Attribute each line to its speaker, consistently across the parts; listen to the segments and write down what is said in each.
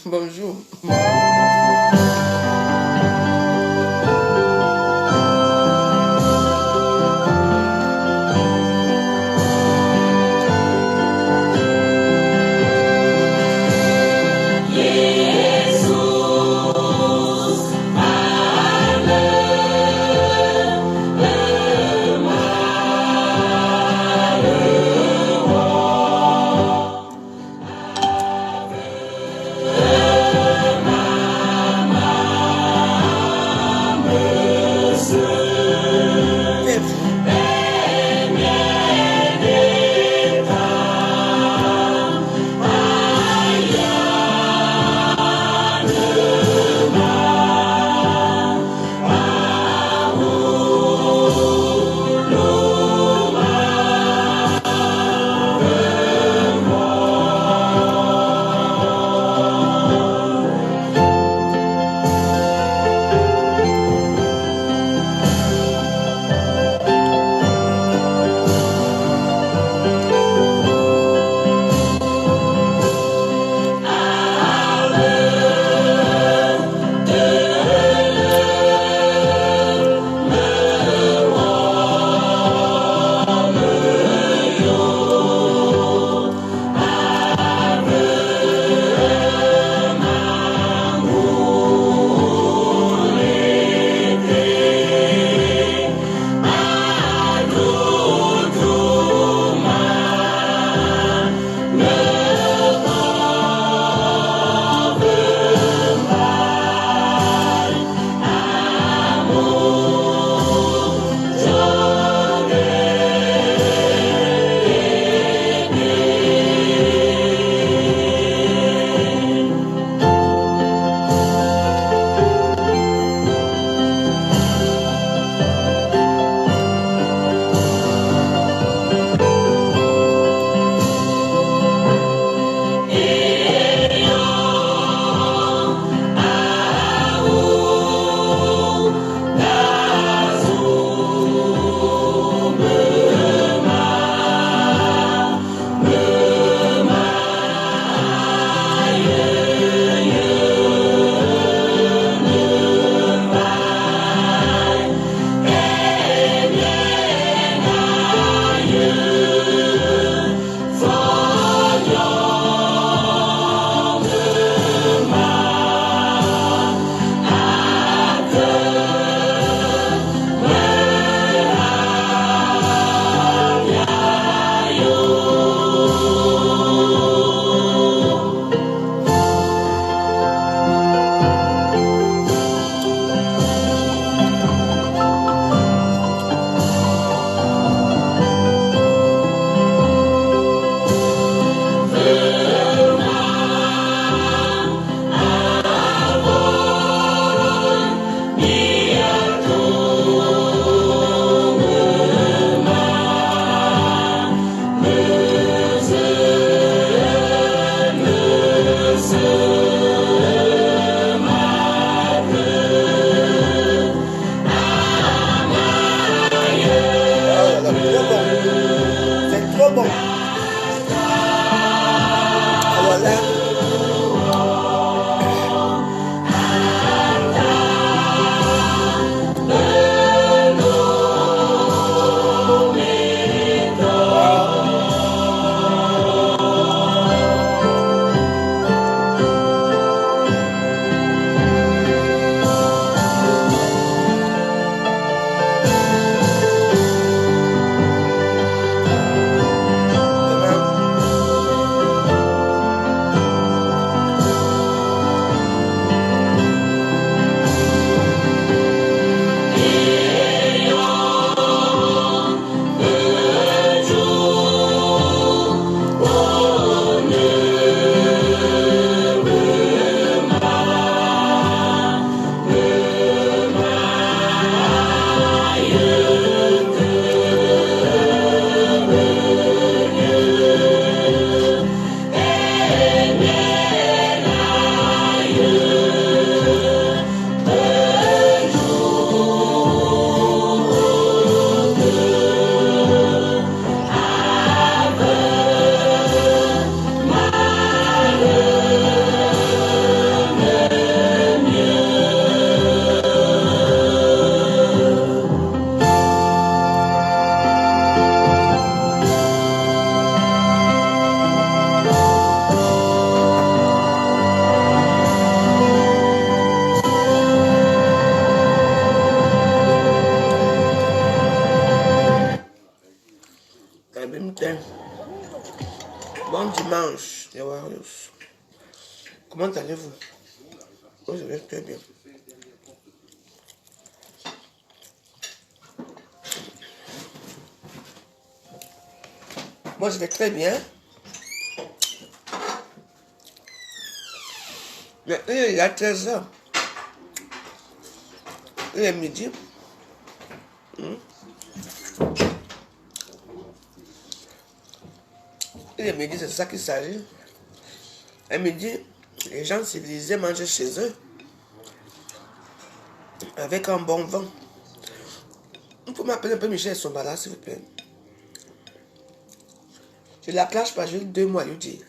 Speaker 1: Bonjour. Comment allez-vous? Moi, je vais très bien. Moi, je vais très bien. Mais il est à 13h. Il est midi. Il est midi, c'est ça qu'il s'agit. À midi, les gens civilisés mangent chez eux. Avec un bon vin. Vous pouvez m'appeler un peu Michel Sombala, s'il vous plaît. Je la clash pas, j'ai eu 2 mois à lui dire.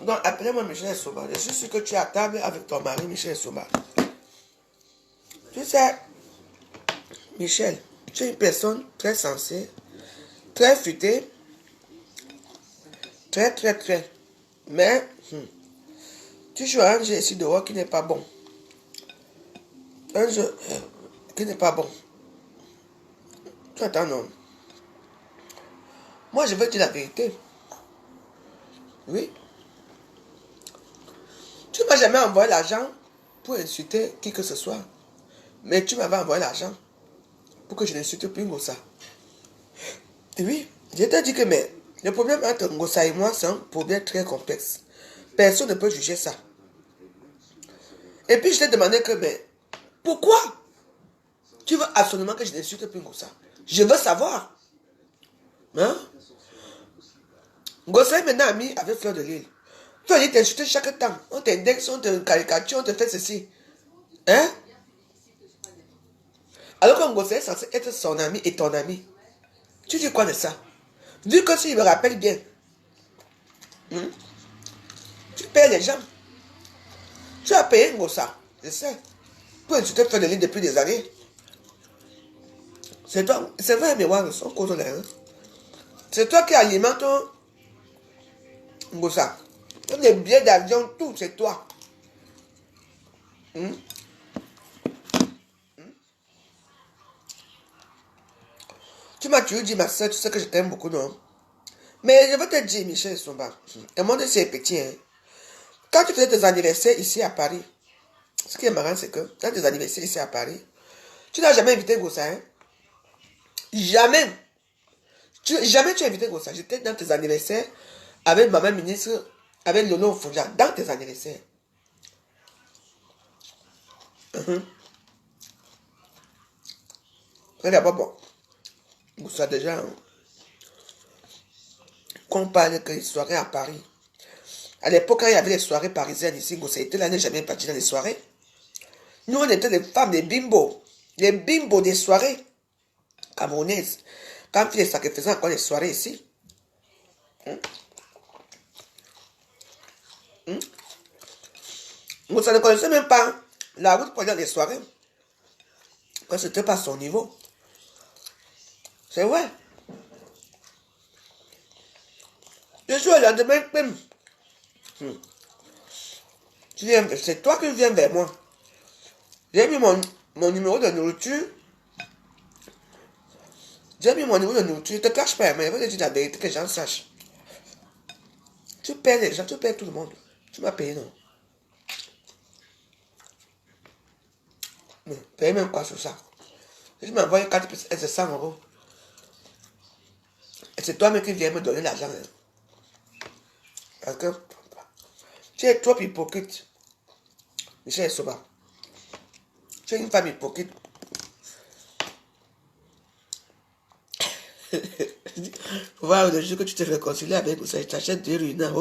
Speaker 1: Donc, appelez-moi Michel Sombala. Je suis sûr que tu es à table avec ton mari, Michel Sombala. Tu sais, Michel, tu es une personne très sensée, très futée, très. Mais, tu joues à un jeu ici dehors qui n'est pas bon. Un jeu qui n'est pas bon. Tu attends, non. Moi, je veux dire la vérité. Oui. Tu m'as jamais envoyé l'argent pour insulter qui que ce soit. Mais tu m'avais envoyé l'argent pour que je n'insulte plus Ngossa. Oui, je t'ai dit que mais, le problème entre Ngossa et moi, c'est un problème très complexe. Personne ne peut juger ça. Et puis je t'ai demandé que, mais, pourquoi tu veux absolument que je n'insulte plus Ngossa? Je veux savoir. Hein? Ngossa est maintenant ami avec Fleur de Lille. Fleur de Lille t'insulte chaque temps. On t'indexe, on te caricature, on te fait ceci. Hein? Alors que Ngossa est censé être son ami et ton ami. Tu dis quoi de ça? Vu que s'il me rappelle bien, tu payes les gens. Tu as payé Ngossa, je sais. Pour insulter Fleur de Lille depuis des années. C'est toi, c'est vrai, mais ouais, son cause là. C'est toi qui alimente Ngossa. Les billets d'avion, tout, c'est toi. Tu m'as toujours dit, ma soeur, tu sais que je t'aime beaucoup, non? Mais je veux te dire, Michel Somba, le monde c'est petit. Hein. Quand tu faisais tes anniversaires ici à Paris, ce qui est marrant, c'est que dans tes anniversaires ici à Paris, tu n'as jamais invité Ngossa. Hein? Jamais. Jamais tu as invité Ngossa. J'étais dans tes anniversaires avec maman ministre, avec Lolo Fonja, dans tes anniversaires. D'abord, bon, Ngossa déjà, hein, qu'on parle que les soirées à Paris. À l'époque, quand il y avait les soirées parisiennes ici, Ngossa était là, n'est jamais parti dans les soirées. Nous, on était des femmes, des bimbos. Les bimbos des soirées camerounaises. Quand il faisait encore les soirées ici. Ngossa ne connaissait même pas la route pendant les soirées. Parce que c'était pas son niveau. C'est vrai. Le jour, le lendemain, même. C'est toi qui viens vers moi. J'ai mis mon numéro de nourriture. J'ai mis mon numéro de nourriture. Je ne te cache pas, mais je veux te dire la vérité, que les gens sachent. Tu paies les gens, tu paies tout le monde. Tu m'as payé, non? Mais paye même quoi sur ça? Si tu m'envoies 4 pièces, c'est 100 euros. Et c'est toi-même qui viens me donner l'argent. Hein. Parce que tu es trop hypocrite. Michel Soba. Tu es une femme hypocrite. Voilà, le jour que tu te réconcilies avec ça, tu t'achètes 2 ruines.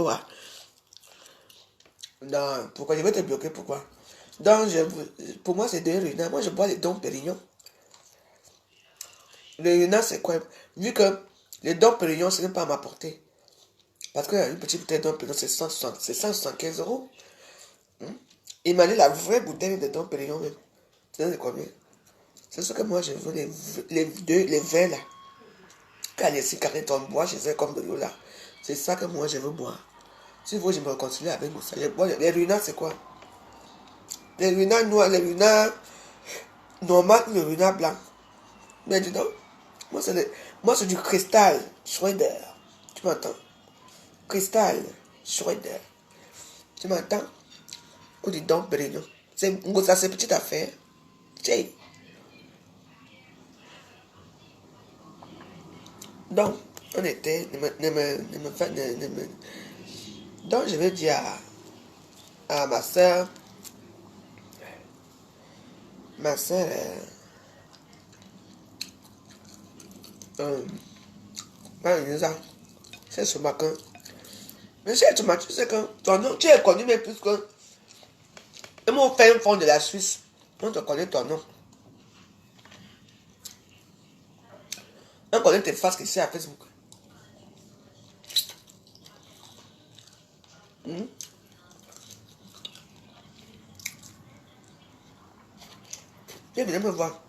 Speaker 1: Non, pourquoi je vais te bloquer? Pourquoi? Donc, pour moi, c'est 2 ruines. Moi, je bois les Dom Pérignon. Les ruines, c'est quoi? Vu que les Dom Pérignon, ce n'est pas à ma portée. Parce qu'une petite bouteille de Dom Pérignon, c'est 175 euros. Il m'a dit la vraie bouteille de Dom Pérignon même. Tu sais combien? C'est ce que moi, je veux, les verres là. Quand les cigarettes, on boit chez eux comme de l'eau là. C'est ça que moi, je veux boire. Si vous, je me réconcilie avec vous. Ça. Je bois, les ruines, c'est quoi? Les runards noirs, les runards normaux, le renard blanc. Mais dis donc, moi c'est du cristal Schroeder. Tu m'entends? Cristal Schroeder. Tu m'entends? Oh, dis donc, Brino. C'est petite affaire. Tiens. Donc, on était. Donc, je vais dire à ma soeur. Ma soeur. C'est ce matin. Mais c'est ce matin, tu sais que ton nom, tu es connu, mais plus que. Et moi, on fait un fond de la Suisse. On te connaît ton nom. On connaît tes faces ici à Facebook. Viens venir me voir.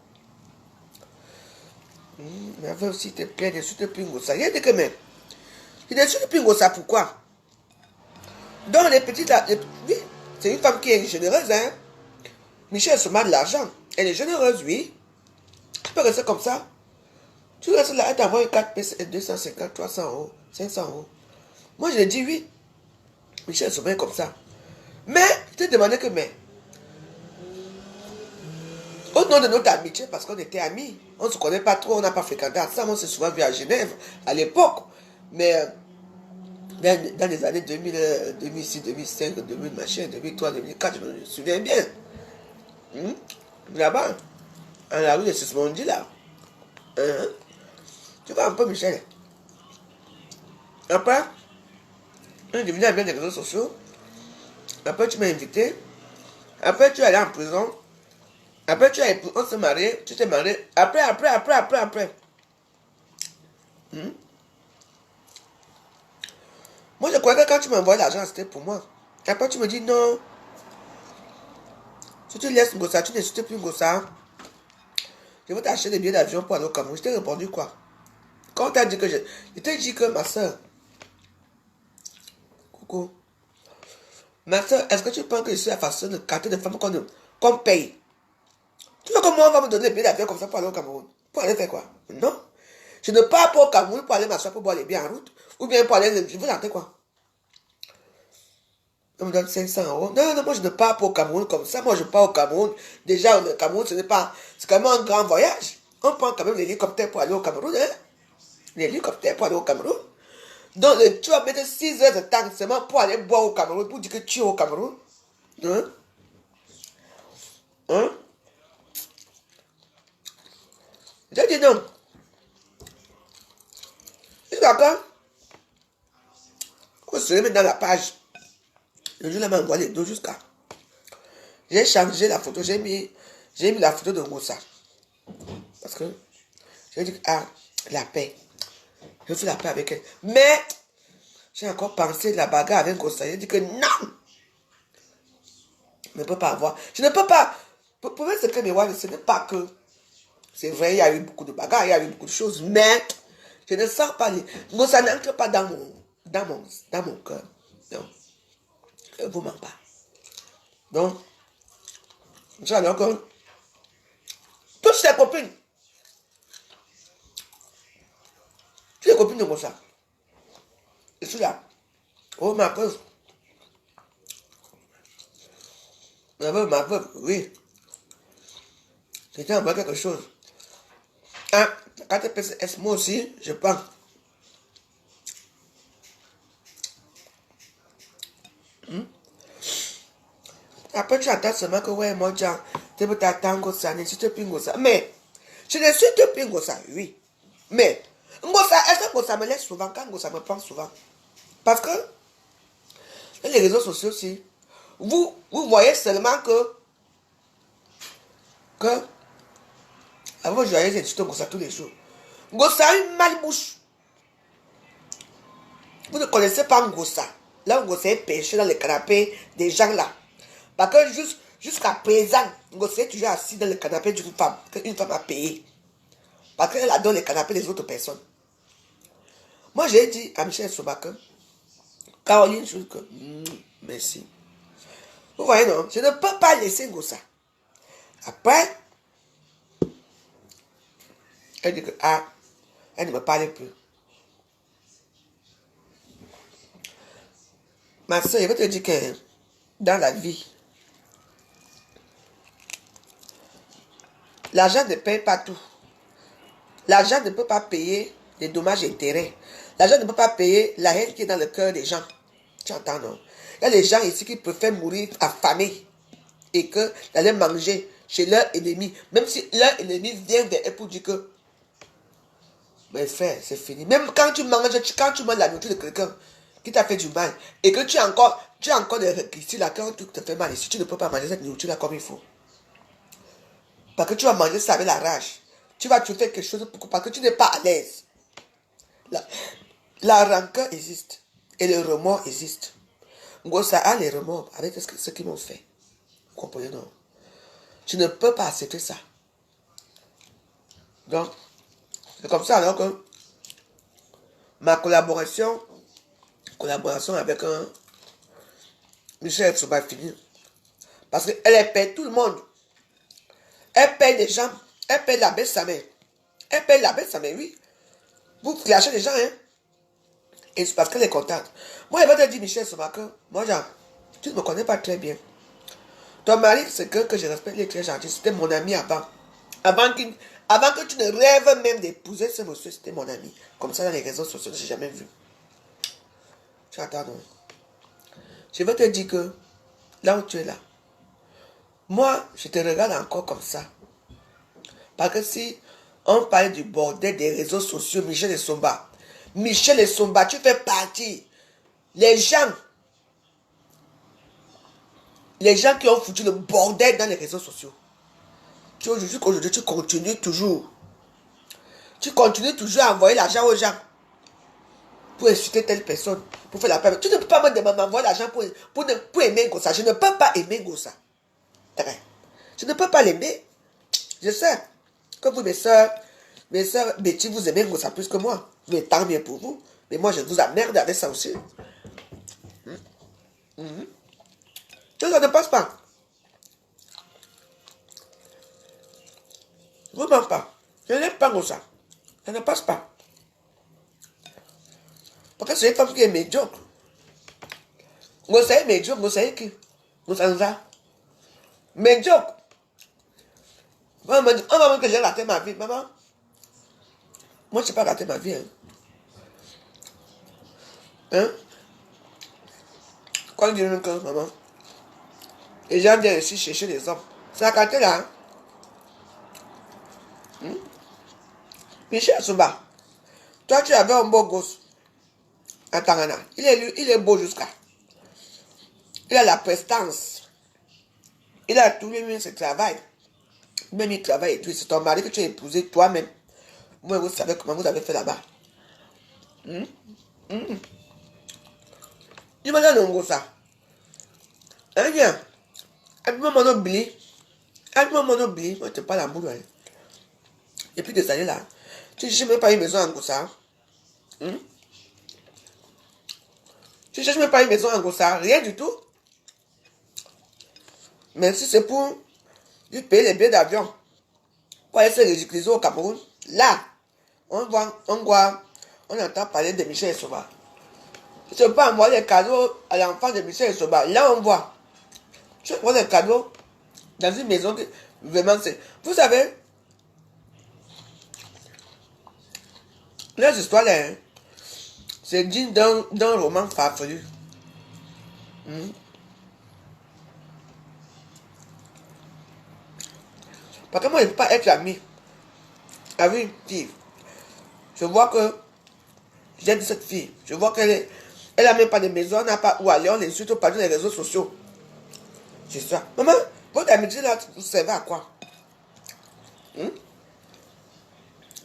Speaker 1: Mais avant aussi, te plaît, dessus te pingo ça. Il y a des que mais. Il est dessus te pingo ça, pourquoi? Donc, les petites. Oui, c'est une femme qui est généreuse, hein. Michel se met de l'argent. Elle est généreuse, oui. Tu peux rester comme ça. Tu restes là, elle t'envoie 4 PC, 250, 300 euros, 500 euros. Moi, je l'ai dit oui. Michel se met comme ça. Mais, je te demandais que, mais, au nom de notre amitié, parce qu'on était amis, on ne se connaît pas trop, on n'a pas fréquenté ensemble, on s'est souvent vu à Genève, à l'époque. Mais, dans les années 2000, 2006, 2005, 2000, machin, 2003, 2004, je me souviens bien. Là-bas, à la rue de Sismondi, là. Tu vois un peu, Michel. Après, on est devenu avec des réseaux sociaux. Après, tu m'as invité. Après, tu es allé en prison. Après, on s'est marié. Tu t'es marié. Après. Moi, je croyais que quand tu m'envoyais l'argent, c'était pour moi. Après, tu me dis non. Si tu laisses Ngossa, tu n'insultes plus Ngossa. Je vais t'acheter des billets d'avion pour aller au Cameroun. Je t'ai répondu quoi? Quand tu as dit que je t'ai dit que ma soeur. Coucou. Ma soeur, est-ce que tu penses que je suis la façon de quartier de femmes qu'on paye? Tu veux que moi, on va me donner des billets d'avion comme ça pour aller au Cameroun? Pour aller faire quoi? Non. Je ne pars pas au Cameroun pour aller m'asseoir pour boire les biens en route. Ou bien pour aller. Je veux tenter quoi? On me donne 500 euros. Non, moi je ne pars pas au Cameroun comme ça. Moi je pars au Cameroun. Déjà, le Cameroun, ce n'est pas. C'est quand même un grand voyage. On prend quand même l'hélicoptère pour aller au Cameroun, hein? L'hélicoptère pour aller au Cameroun. Donc, tu vas mettre 6 heures de temps seulement pour aller boire au Cameroun, pour dire que tu es au Cameroun. Hein? J'ai dit non. C'est d'accord? Vous serez dans la page. Le jour là m'a envoyé les deux jusqu'à. J'ai changé la photo, j'ai mis la photo de Ngossa. Parce que j'ai dit, la paix. Je fais la paix avec elle. Mais, j'ai encore pensé de la bagarre avec Ngossa. J'ai dit que non. Je ne peux pas avoir. Je ne peux pas. Pour moi, ce n'est pas que. C'est vrai, il y a eu beaucoup de bagarres, il y a eu beaucoup de choses, mais je ne sens pas les. Ngossa n'entre pas dans mon cœur. Non. Je ne vous mens pas. Donc, j'adore que toutes ses copines, toutes les copines de Ngossa, je suis là. Oh, ma veuve. Ma veuve, oui. C'était envoyé quelque chose. Quand tu PCS, moi aussi, je pense. Après, tu attends seulement que, ouais, moi, tu peux t'attendre ça, n'insulte plus Ngossa. Mais, je n'insulte plus Ngossa, oui. Mais, Ngossa, est-ce que Ngossa me laisse souvent quand Ngossa me prend souvent? Parce que, les réseaux sociaux aussi, vous voyez seulement que avant, je voyais insulter Ngossa tous les jours. Ngossa a une malbouche. Vous ne connaissez pas Ngossa. Là où Ngossa est pêché dans le canapé des gens là. Parce que jusqu'à présent, Ngossa est toujours assis dans le canapé d'une femme. Qu'une femme a payé. Parce qu'elle adore les canapés des autres personnes. Moi, j'ai dit à Michel Sobaka, Caroline, je dis que, merci. Vous voyez, non? Je ne peux pas laisser Ngossa. Après, elle dit que, ah, elle ne me parlait plus. Ma soeur, je vais te dire que dans la vie, l'argent ne paye pas tout. L'argent ne peut pas payer les dommages et intérêts. L'argent ne peut pas payer la haine qui est dans le cœur des gens. Tu entends, non? Il y a des gens ici qui préfèrent mourir affamés et que d'aller manger chez leur ennemi. Même si leur ennemi vient vers eux pour dire que, mais frère, c'est fini. Même quand tu manges la nourriture de quelqu'un qui t'a fait du mal et que tu as encore des requis là, quand tu te fais mal ici, tu ne peux pas manger cette nourriture là comme il faut. Parce que tu vas manger ça avec la rage. Tu vas te faire quelque chose parce que tu n'es pas à l'aise. La rancœur existe et le remords existe. Ngossa a les remords avec ce qu'ils m'ont fait. Vous comprenez, non? Tu ne peux pas accepter ça. Donc, c'est comme ça alors que ma collaboration avec Michel Souba est finie. Parce qu'elle paie tout le monde. Elle paye des gens. Elle paye la baisse sa mère. Elle paye la baisse sa mère, oui. Vous clashez les gens, hein. Et c'est parce qu'elle est contente. Moi, elle va te dire, Michel Souba, que moi, genre, tu ne me connais pas très bien. Ton mari, c'est que je respecte, il est très gentil. C'était mon ami avant. Avant que tu ne rêves même d'épouser ce monsieur, c'était mon ami. Comme ça, dans les réseaux sociaux, je n'ai jamais vu. Tu attends, non? Je vais te dire que, là où tu es là, moi, je te regarde encore comme ça. Parce que si on parle du bordel des réseaux sociaux, Michel et Somba, tu fais partie. Les gens qui ont foutu le bordel dans les réseaux sociaux. Aujourd'hui, tu continues toujours. Tu continues toujours à envoyer l'argent aux gens. Pour insulter telle personne. Pour faire la peine. Tu ne peux pas me demander d'envoyer l'argent pour aimer Ngossa. Je ne peux pas aimer Ngossa. Je ne peux pas l'aimer. Je sais que vous, mes soeurs Betty, vous aimez Ngossa plus que moi. Mais tant mieux pour vous. Mais moi, je vous emmerde avec ça aussi. Ça ne passe pas. Vraiment pas. Je n'aime pas Ngossa. Ça ne passe pas. Parce que c'est une femme qui est médiocre. Ngossa est médiocre. Ngossa est qui? Ngossa nous a. Médiocre. On va me dire que j'ai raté ma vie. Maman, moi, je n'ai pas raté ma vie. Hein? Quand je dis que, maman, les gens viennent ici chercher les hommes. C'est la qualité là. Michel Souba, toi, tu avais un beau gosse à Tangana. Il est beau jusqu'à. Il a la prestance. Il a tout lui-même ce travail. Même il travaille et tout. C'est ton mari que tu as épousé toi-même. Moi, vous savez comment vous avez fait là-bas. Tu m'as dit un gros ça. Hein, viens. Appuie-moi mon oubli. Appuie-moi mon oubli. Moi, je te parle en boulot. Et puis des années là. Tu ne cherches même pas une maison en Ngossa. Tu ne cherches même pas une maison en Ngossa. Rien du tout. Mais si c'est pour lui payer les billets d'avion, pour aller se ridiculiser au Cameroun, là, on entend parler de Michel Souba. Si tu ne peux pas envoyer des cadeaux à l'enfant de Michel Souba, là on voit. Tu envoies des cadeaux dans une maison que vraiment c'est. Vous savez, les histoires là, hein, c'est digne d'un roman farfelu. Parce que moi, je ne peux pas être ami avec une fille. Je vois que j'aime cette fille. Je vois qu'elle n'a même pas de maison, elle n'a pas où aller, on l'insulte au partout des réseaux sociaux. C'est ça. Maman, votre amitié là, vous servez à quoi?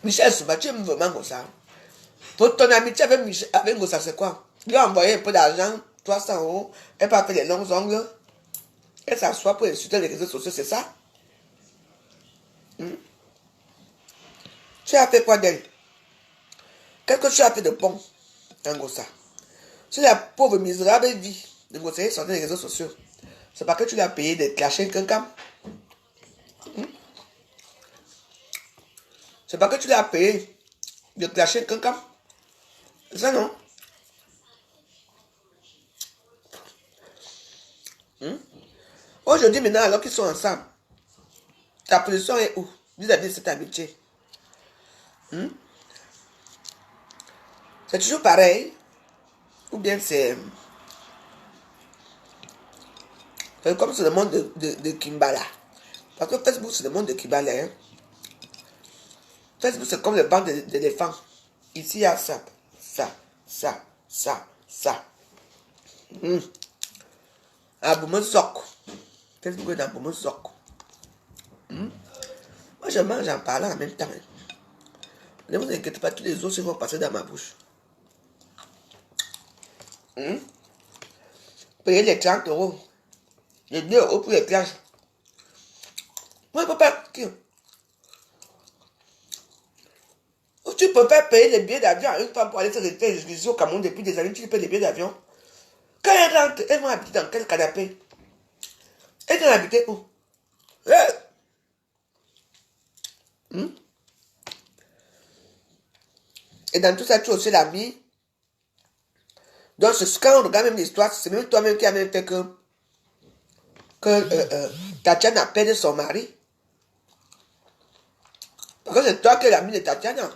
Speaker 1: Michel Souba, tu aimes vraiment comme ça. Ton amitié avec Ngossa, c'est quoi? Il a envoyé un peu d'argent, 300 €, elle pas fait les longs ongles, elle s'assoit pour insulter les réseaux sociaux, c'est ça? Tu as fait quoi d'elle? Qu'est-ce que tu as fait de bon dans Ngossa? C'est la pauvre misérable vie de Ngossa est sur les réseaux sociaux. C'est pas que tu l'as payé de clasher quelqu'un. C'est pas que tu l'as payé de clasher quelqu'un. C'est ça, non? Aujourd'hui, maintenant, alors qu'ils sont ensemble, ta position est où vis-à-vis de cette amitié? C'est toujours pareil? Ou bien c'est comme c'est le monde de Kimbala? Parce que Facebook, c'est le monde de Kimbala. Hein? Facebook, c'est comme le banc d'éléphants. Ici, il y a ça, ça, ça, ça, ça. Ah, Boumou Sok. Facebook est dans Boumou Sok. Moi, je mange en parlant en même temps. Hein. Ne vous inquiétez pas, tous les os vont passer dans ma bouche. Payer les 30 euros. Les 2 euros pour les plages. Moi, je ne peux pas. Tu peux pas payer les billets d'avion à une femme pour aller se réfugier au Cameroun depuis des années. Tu payes les billets d'avion. Quand elles rentrent, elles vont habiter dans quel canapé? Elles vont habiter où? Et dans tout ça, tu as aussi l'ami. Donc, quand on regarde même l'histoire, c'est même toi-même qui a même fait que Tatiana a perdu son mari. Parce que c'est toi qui es l'ami de Tatiana.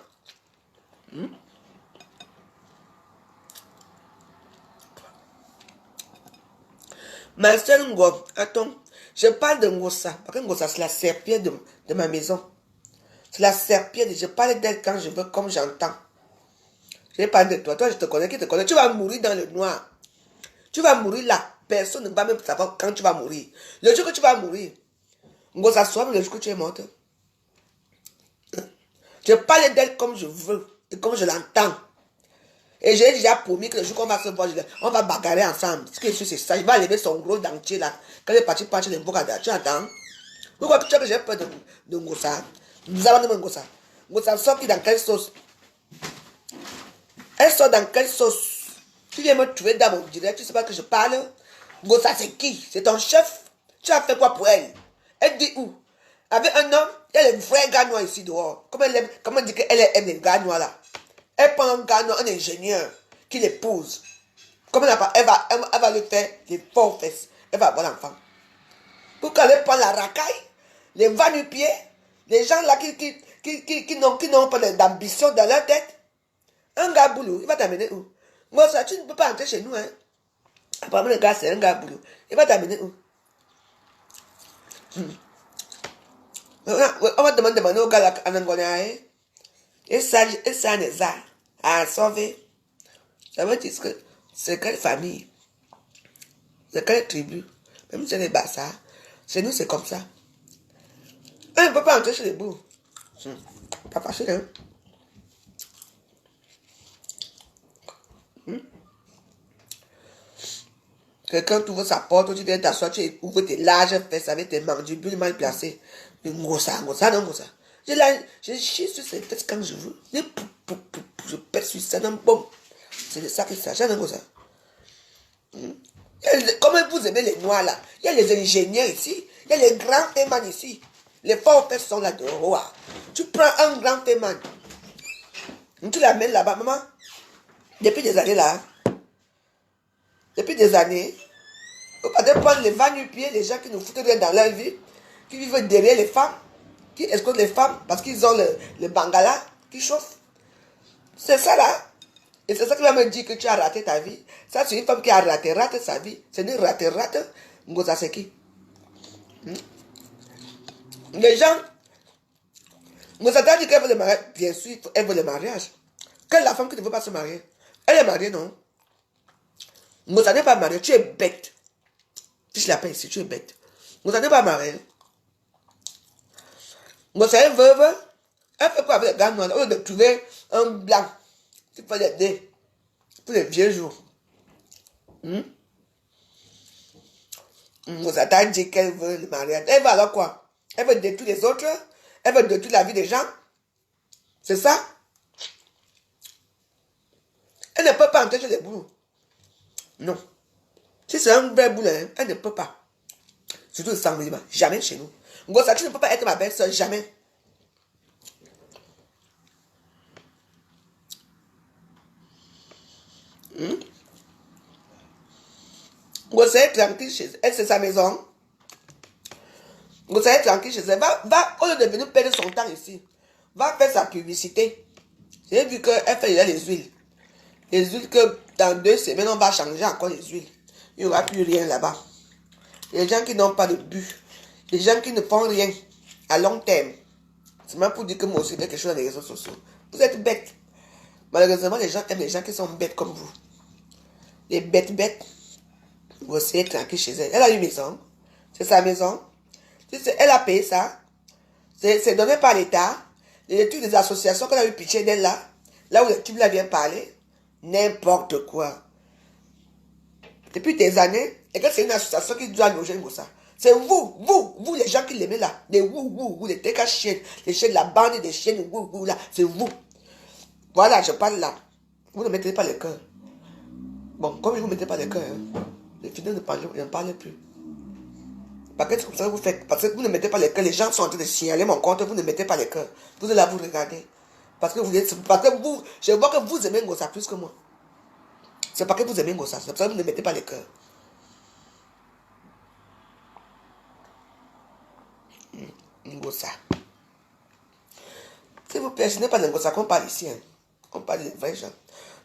Speaker 1: Ma soeur Ngo, attends, je parle de Ngosa. Parce que Ngosa, c'est la serpillère de ma maison. C'est la serpillère. Je parle d'elle quand je veux, comme j'entends. Je parle de toi. Toi, je te connais, qui te connaît. Tu vas mourir dans le noir. Tu vas mourir là. Personne ne va même savoir quand tu vas mourir. Le jour que tu vas mourir, Ngosa soit le jour que tu es morte. Je parle d'elle comme je veux et comme je l'entends. Et j'ai déjà promis que le jour qu'on va se voir, on va bagarrer ensemble. Ce que je suis, c'est ça. Il va lever son gros dentier là. Quand il est parti partir de Mbokada, tu entends? Pourquoi tu sais que j'ai peur de Ngosa? Nous avons de Ngosa. Ngosa sort dans quelle sauce? Elle sort dans quelle sauce? Tu viens me trouver dans mon direct, tu sais pas que je parle? Ngosa, c'est qui? C'est ton chef? Tu as fait quoi pour elle? Elle dit où? Avec un homme, il y a les vrais gars noirs ici dehors. Comment elle dit qu'elle aime les gars noirs là? Elle prend un gars noir, un ingénieur, qui l'épouse. Comment elle va lui faire des faux fesses. Elle va avoir l'enfant. Pourquoi elle prend la racaille, les va-nu-pieds, les gens là qui n'ont pas d'ambition dans leur tête? Un gars boulot, il va t'amener où? Moi, ça, tu ne peux pas entrer chez nous, hein. Apparemment, le gars, c'est un gars boulot. Il va t'amener où? On va demander au gars là, en Angola, hein. Et ça les a sauvé. Ça veut dire que c'est quelle famille? C'est quelle tribu? Même chez les Bassas. Chez nous, c'est comme ça. On ne peut pas entrer chez les bouts. Pas facile, hein? Quelqu'un t'ouvre sa porte, tu viens t'asseoir, tu ouvres tes larges fesses avec tes mandibules mal placées. Ngosa, non, Ngosa. Je chie sur ces fesses quand je veux. Je pèse sur ça dans le bombe. C'est de ça qu'il s'agit, non, Ngosa. Comment vous aimez les noirs là? Il y a les ingénieurs ici. Il y a les grands témans ici. Les forts fesses sont là dehors. Tu prends un grand téman. Tu l'amènes là-bas, maman. Depuis des années là. Depuis des années. Vous pouvez prendre les va-nu-pieds, les gens qui ne foutent rien dans leur vie, qui vivent derrière les femmes, qui escortent les femmes parce qu'ils ont le bangala qui chauffe. C'est ça là. Et c'est ça qui va me dire que tu as raté ta vie. Ça, c'est une femme qui a raté sa vie. C'est une rate. Ngosa, c'est qui? Les gens. Ngosa t'a dit qu'elle veut le mariage. Bien sûr, elle veut le mariage. Quelle est la femme qui ne veut pas se marier? Elle est mariée, non? Ngosa n'est pas mariée. Tu es bête. Si je l'appelle ici, tu es bête. Ngosa n'est pas mariée. Ngosa est veuve. Elle fait quoi avec les gars noirs? Au lieu de trouver un blanc qui peut l'aider pour les vieux jours. Ngosa t'a dit qu'elle veut le mariage. Elle veut alors quoi? Elle veut détruire les autres? Elle veut détruire la vie des gens? C'est ça? Elle ne peut pas entrer chez les boulots. Non. Si c'est un vrai boulot, elle ne peut pas. Surtout le sang, jamais chez nous. Ngosa, tu ne peux pas être ma belle-soeur, jamais. Ngosa est tranquille chez elle, c'est sa maison. Ngosa est tranquille chez elle. Va, au lieu de venir perdre son temps ici, va faire sa publicité. J'ai vu qu'elle fait déjà les huiles. Les huiles que dans 2 semaines, on va changer encore les huiles. Il n'y aura plus rien là-bas. Les gens qui n'ont pas de but. Les gens qui ne font rien à long terme. C'est même pour dire que moi aussi, j'ai quelque chose dans les réseaux sociaux. Vous êtes bêtes. Malheureusement, les gens aiment les gens qui sont bêtes comme vous. Les bêtes. Vous essayez tranquille chez elle. Elle a une maison. C'est sa maison. Elle a payé ça. C'est donné par l'État. Les études des associations qu'on a eu pitié d'elle là. Là où le type là vient parler. N'importe quoi. Depuis des années, et que c'est une association qui doit loger ça. C'est vous, les gens qui l'aimez là. Les vous, les TK chiens, les chiens de la bande des chiens, vous, là. C'est vous. Voilà, je parle là. Vous ne mettez pas le cœur. Bon, comme vous ne mettez pas le cœur, les filles ne parlent plus. Parce que c'est comme ça que vous faites. Parce que vous ne mettez pas le cœur. Les gens sont en train de signaler mon compte, vous ne mettez pas le cœur. Vous allez là vous regarder. Parce que vous, je vois que vous aimez Ngosa plus que moi. C'est parce que vous aimez Ngosa. C'est pour ça que vous ne mettez pas le cœur. Ngosa. S'il vous plaît, ce n'est pas de Ngosa qu'on parle ici. Hein. On parle des vrais gens.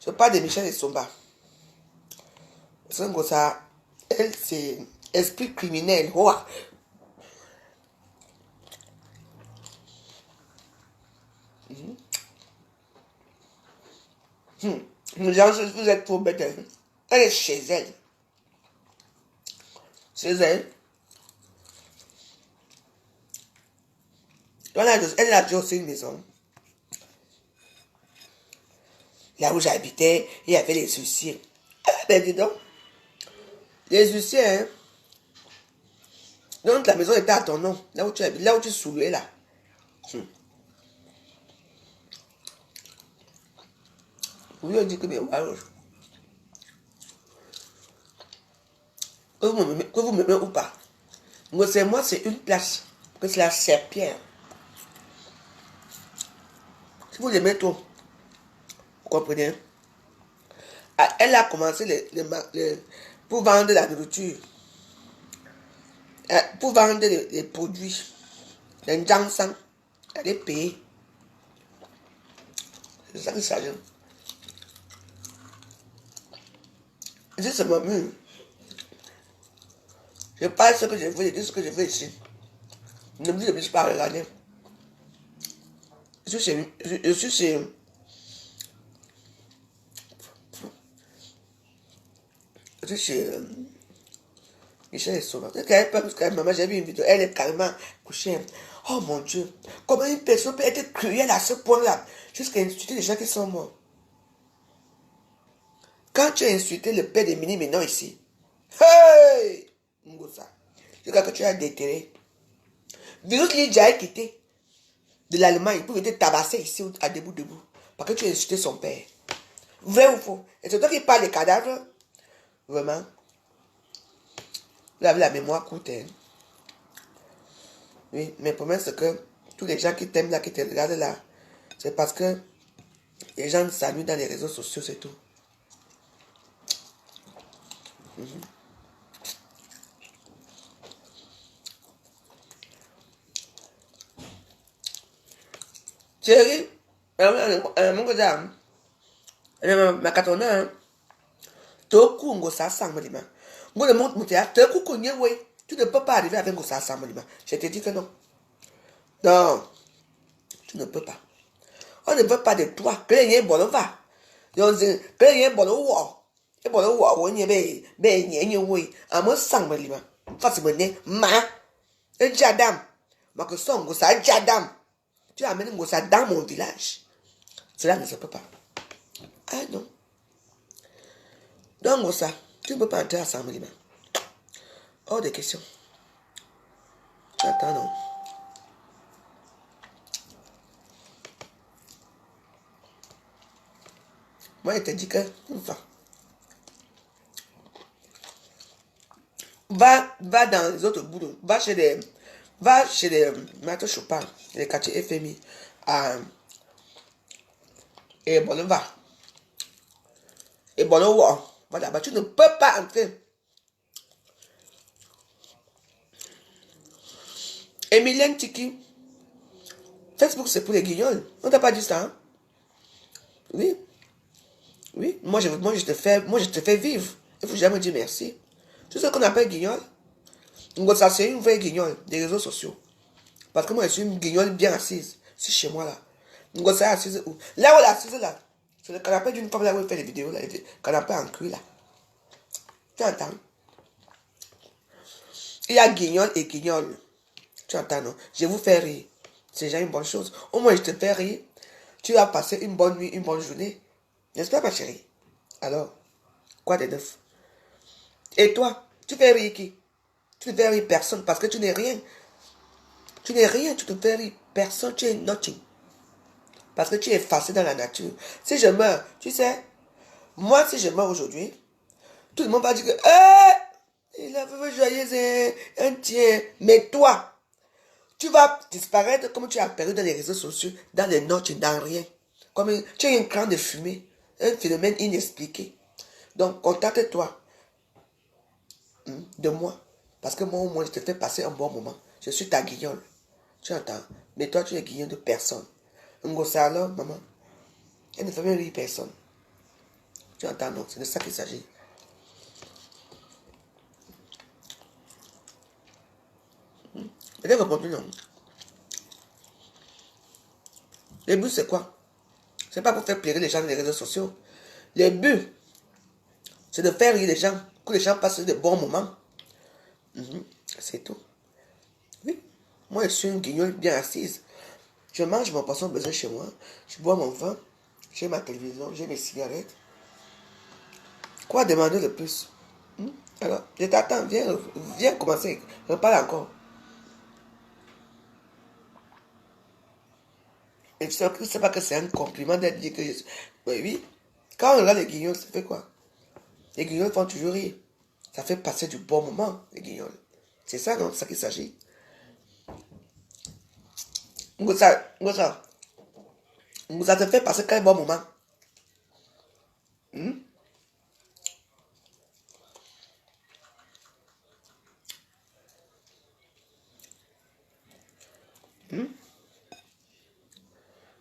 Speaker 1: Je parle de Michel et Somba. Parce que Ngosa, elle, c'est esprit criminel. Oh. Les gens, vous êtes trop bêtes. Hein. Elle est chez elle. Chez elle. Elle a déjà aussi une maison. Là où j'habitais, il y avait les huissiers. Ah ben dis donc. Les huissiers, hein. Donc la maison était à ton nom. Là où tu habites, là où tu sous-louais là. Oui, on dit que mais ouais, que vous m'aimez ou pas. Moi, c'est une place. Que c'est la serpillère. Si vous l'aimez trop, vous comprenez? Ah, elle a commencé pour vendre la nourriture. Pour vendre les produits. Les jansan. Elle est payée. C'est ça qui s'agit. C'est mon mur. Je parle ce que je veux, je dis ce que je veux ici. Ne me dis pas regarder. Je suis chez Michel est sauvage. Parce que maman, j'ai vu une vidéo, elle est carrément couchée. Oh mon Dieu, comment une personne peut être cruelle à ce point-là, jusqu'à insulter les gens qui sont morts. Quand tu as insulté le père de Mini maintenant ici, hey! Ngosa, je crois que tu as déterré. Virus Lidja a quitté de l'Allemagne pour venir tabasser ici à debout. Parce que tu as insulté son père. Vrai ou faux? Et c'est toi qui parles des cadavres? Vraiment? Vous avez la mémoire courte. Hein? Oui, mais le problème c'est que tous les gens qui t'aiment là, qui te regardent là, c'est parce que les gens saluent dans les réseaux sociaux, c'est tout. Chérie, mon côté, ma katona, Toku Ngosa Samolima. Moi, le monde monte à Toku Konyewe. Tu ne peux pas arriver avec Ngosa Samolima. Je te dis que non. Non, tu ne peux pas. On ne veut pas de toi. Que les bon va. Que les bon wa. Et bon wa, on y est, ben, y oui. À mon Samolima. Facilement, ma. Et Jadam. Ma que son Ngosa Jadam. Tu amènes Ngosa dans mon village. Cela ne se peut pas. Ah non. Donc, ça, tu ne peux pas entrer à Samolima. Hors de question. Attends, non. Moi, je te dis que, enfin, va dans les autres boulots. Va chez les maîtres Chopin, les quartiers FMI. Et bon, va. Et bon, voilà, bah, tu ne peux pas entrer. Emilienne Tiki. Facebook, c'est pour les guignols. On t'a pas dit ça, hein? Oui. Oui. Moi, je te fais vivre. Il faut jamais dire merci. Tu sais ce qu'on appelle guignol? Ça, c'est une vraie guignol des réseaux sociaux. Parce que moi, je suis une guignole bien assise. C'est chez moi, là. Ça, assise où? Là où elle est assise, là. C'est le canapé d'une femme, là où elle fait les vidéos, là. Le canapé en cuir, là. Tu entends? Il y a guignol et guignol. Tu entends, non? Je vous fais rire. C'est déjà une bonne chose. Au moins, je te fais rire. Tu vas passer une bonne nuit, une bonne journée. N'est-ce pas, ma chérie? Alors, quoi de neuf? Et toi, tu fais rire qui? Tu ne fais rire personne parce que tu n'es rien. Tu n'es rien, tu ne fais rire personne, tu es nothing. Parce que tu es effacé dans la nature. Si je meurs, tu sais, moi, si je meurs aujourd'hui, tout le monde va dire que, il a fait joyeuse, un tien. Mais toi, tu vas disparaître comme tu as apparu dans les réseaux sociaux, dans les notes, dans rien. Comme tu es un cran de fumée, un phénomène inexpliqué. Donc, contacte-toi de moi. Parce que moi, au moins, je te fais passer un bon moment. Je suis ta guignole. Tu entends? Mais toi, tu es guignole de personne. Ça alors, maman, elle ne fait même rire personne. Tu entends? Non, c'est de ça qu'il s'agit. Peut-être répondu non. Le but, c'est quoi? C'est pas pour faire plaisir les gens dans les réseaux sociaux. Le but, c'est de faire rire les gens, que les gens passent de bons moments. C'est tout. Oui. Moi, je suis une guignole bien assise. Je mange mon poisson besoin chez moi. Je bois mon vin. J'ai ma télévision. J'ai mes cigarettes. Quoi demander de plus? Alors, je t'attends. Viens commencer. Reparle encore. Et tu sais pas que c'est un compliment d'être dit que je suis... Oui. Quand on regarde les guignols, ça fait quoi? Les guignols font toujours rire. Ça fait passer du bon moment, les guignols. C'est ça, non? C'est ça qu'il s'agit. Ça te fait passer quel bon moment?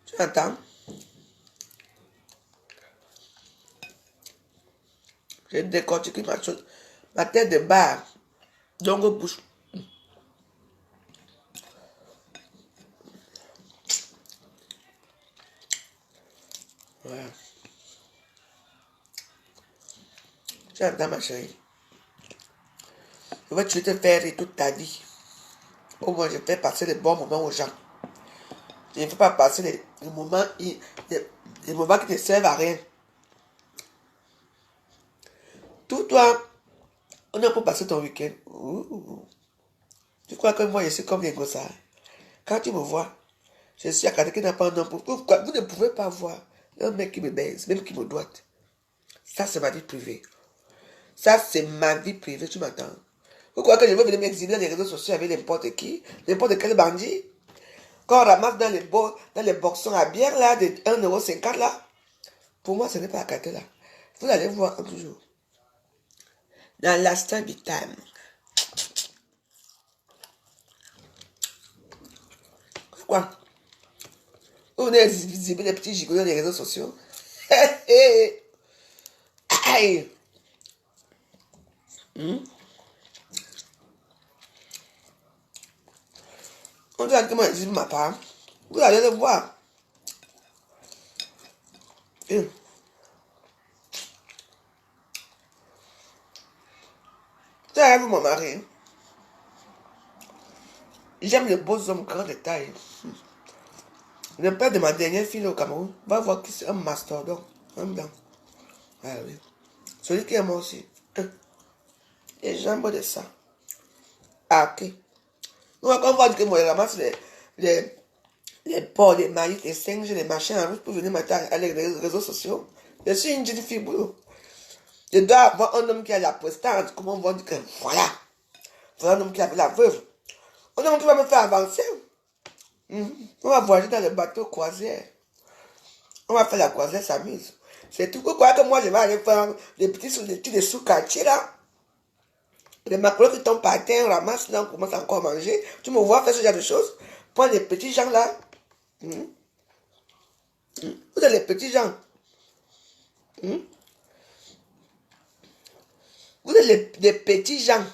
Speaker 1: Tu entends? J'ai décortiqué ma tête de barre. Donc, bouche. Voilà. Tu entends, ma chérie? Je vais te faire rire toute ta vie. Au moins, je fais passer les bons moments aux gens. Je ne fais pas passer les moments, les moments qui ne servent à rien. Tout toi, on a pour passer ton week-end. Tu crois que moi, je suis comme les gossards? Quand tu me vois, je suis à quelqu'un qui n'a pas un nom. Pourquoi vous ne pouvez pas voir un mec qui me baise, même qui me doite? Ça, c'est ma vie privée. Ça, c'est ma vie privée, tu m'entends? Pourquoi que je veux venir m'exhiber dans les réseaux sociaux avec n'importe qui, n'importe quel bandit? Quand on ramasse dans les boxons à bière là, de 1,50 € là, pour moi, ce n'est pas à quartier là. Vous allez voir un jour. Dans l'instant du time. Quoi? Vous venez exhiber les petits gigolos dans les réseaux sociaux. Aïe! On dirait que moi, je ma part. Vous allez le voir. Tu sais, mon mari. J'aime les beaux hommes grands de taille. Le père de ma dernière fille au Cameroun va voir que c'est un mastodon. Un blanc. Ah oui. Celui qui est mort aussi. Les jambes de ça. Ah, ok. Donc, on va dire que moi, je ramasse les porcs, les maïs, les singes, les machins en route pour venir m'attaquer avec les réseaux sociaux. Je suis une jeune fille boulot. Je dois avoir un homme qui a la prestance. Comment on va dire que voilà. Voilà un homme qui avait la veuve. Un homme qui va me faire avancer. On va voyager dans le bateau croisière. On va faire la croisière, s'amuse. C'est tout. Pourquoi que moi, je vais aller faire des sous-quartiers là. Les macaronis qui tombent par terre, on ramasse, là, on commence encore à manger. Tu me vois faire ce genre de choses. Prends les petits gens là. Vous êtes les petits gens. Vous êtes des petits gens.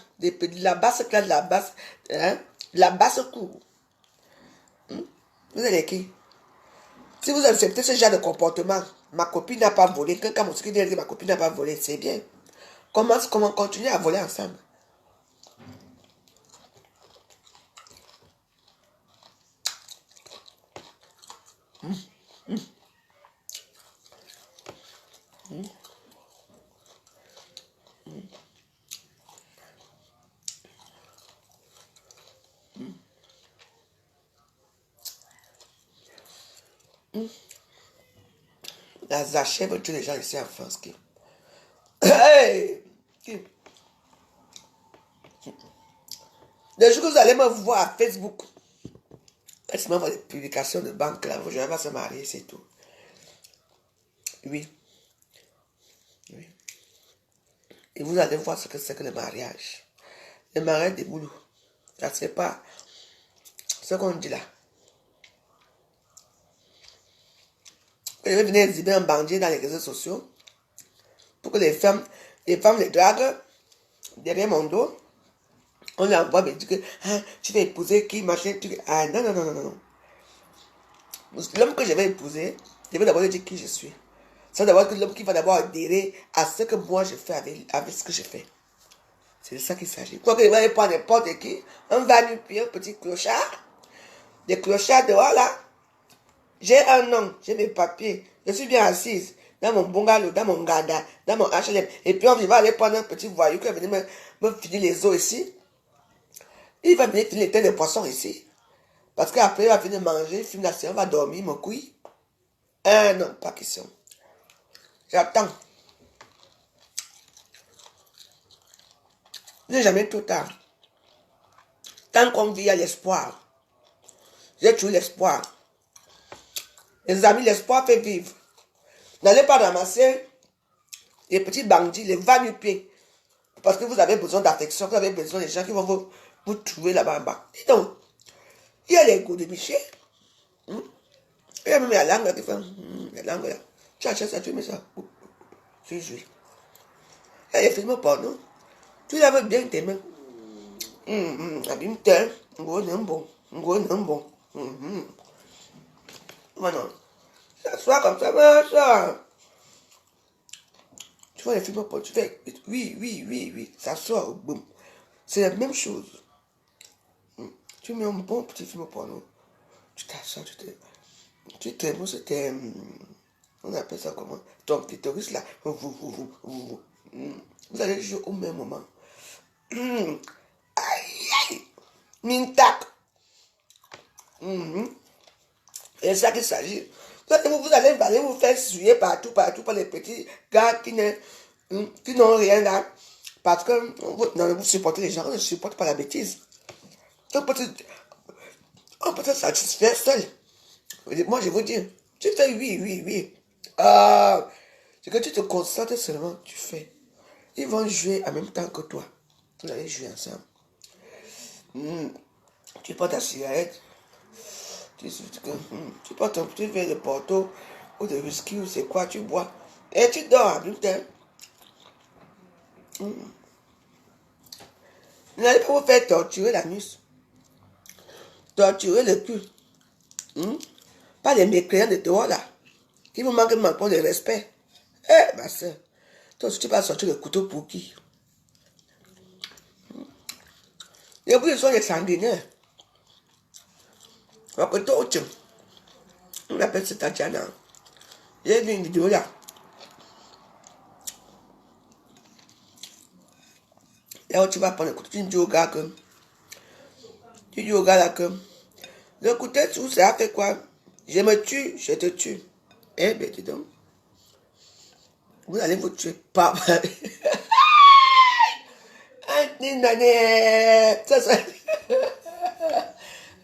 Speaker 1: La basse classe, la basse. Hein, la basse cour. Vous êtes qui? Si vous acceptez ce genre de comportement, ma copine n'a pas volé. Quelqu'un m'a dit que ma copine n'a pas volé, c'est bien. Comment continuer à voler ensemble? La Zaché veut tuer les gens ici en France. Hey! Le jour que vous allez me voir à Facebook, est-ce que des publications de banque là, je vais pas se marier, c'est tout. Oui. Oui. Et vous allez voir ce que c'est que le mariage. Le mariage des boulots. Ça ne c'est pas ce qu'on dit là. Je vais venir exhiber un bandit dans les réseaux sociaux pour que les femmes les draguent derrière mon dos. On lui envoie, mais dit que tu vas épouser qui, machin, tu... Ah non, non, non, non, non. L'homme que je vais épouser, je vais d'abord lui dire qui je suis. C'est d'abord que l'homme qui va d'abord adhérer à ce que moi je fais avec ce que je fais. C'est de ça qu'il s'agit. Quoi que je vais prendre n'importe qui, un va-nu-pied, un petit clochard, des clochards dehors là. J'ai un nom, j'ai mes papiers, je suis bien assise dans mon bungalow, dans mon gada, dans mon HLM. Et puis on va aller prendre un petit voyou qui va venir me finir les os ici. Il va venir finir les têtes de poisson ici. Parce qu'après, il va venir manger, filme la séance, va dormir, mon couille. Non, pas question. J'attends. Il n'est jamais trop tard. Tant qu'on vit, il y a l'espoir. J'ai toujours l'espoir. Les amis, l'espoir fait vivre. N'allez pas ramasser les petits bandits, les va-nu-pieds. Parce que vous avez besoin d'affection, vous avez besoin des gens qui vont vous trouver là-bas en bas. Dis donc, il y a les goûts de Michel. Il y a même la langue là qui fait. La langue là. Tu achètes ça, tu mets ça. Tu joues. Il y a les films porno. Tu laves bien tes mains. Abîme-toi. Gros non bon. Gros non bon. Maintenant, ça soit comme ça, ça. Tu vois les films porno, tu fais. Oui. Ça sort. Boum. C'est la même chose. Tu mets un bon petit film porno. Tu t'assois, tu te c'était. On appelle ça comment? Ton clitoris là. Vous allez jouer au même moment. Aïe, aïe. Mintac. Et c'est ça qu'il s'agit. Vous allez vous faire suer partout par les petits gars qui n'ont rien là. Parce que vous supportez les gens, on ne supporte pas la bêtise. On peut se satisfaire seul. Moi, je vous dis, tu fais oui. C'est que tu te concentres seulement, tu fais. Ils vont jouer en même temps que toi. Vous allez jouer ensemble. Tu prends ta cigarette. Tu prends ton petit verre de Porto ou de whisky ou c'est quoi, tu bois. Et tu dors en même temps. Vous n'allez pas vous faire torturer la nuit. Torturer le cul. Pas les mécréants de dehors là. Qui vous manquent maintenant de respect. Ma soeur. Toi aussi tu vas sortir le couteau pour qui? Et puis ils sont les sanguinaires. On appelle ça Tatiana. J'ai vu une vidéo là. Là où tu vas prendre le couteau, tu dis au gars que. Tu dis au gars là que. Le couteau, ça fait quoi? Je me tue, je te tue. Eh bien, dis donc. Vous allez vous tuer. Pas. Ça, ça.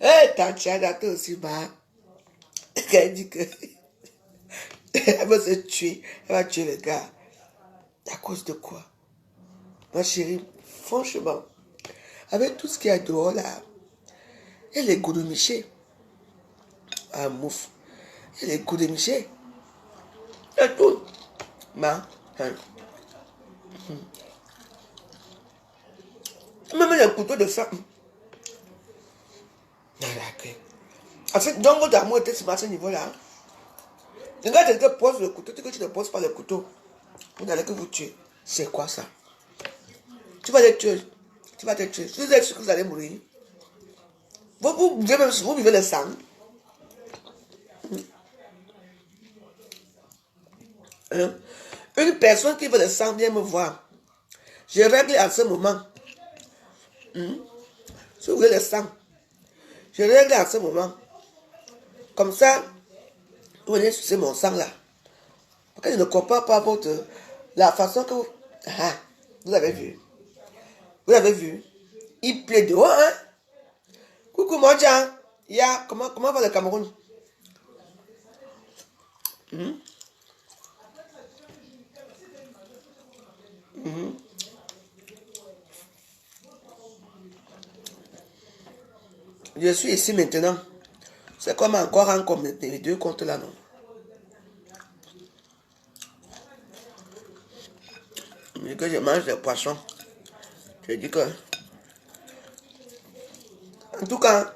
Speaker 1: Eh, Tatiana, toi aussi, elle dit que elle va se tuer. Elle va tuer le gars. À cause de quoi? Ma chérie, franchement, avec tout ce qu'il y a dehors là, il y a les goûts de Miché. Ah, mouf. Il y a les goûts de Miché. Il y a tout. Hein. Même les couteaux de sang. Donc, votre amour était à ce niveau-là. Le gars te pose le couteau, que tu ne poses pas le couteau. Vous n'allez que vous tuer. C'est quoi ça? Tu vas les tuer. Tu vas te tuer. Vous êtes sûr que vous allez mourir. Vous vivez le sang. Hein? Une personne qui veut le sang vient me voir. Je règle à ce moment. Si vous voulez le sang, je règle à ce moment. Comme ça, vous venez sucer mon sang là. Parce que je ne comprends pas la façon que vous... Ah, vous avez vu. Vous avez vu. Il plaît dehors, hein? Coucou mon Jean. Comment va le Cameroun? Je suis ici maintenant. C'est comme encore un comme les deux comptes là, non? Mais que je mange des poissons. Je dis que... En tout cas...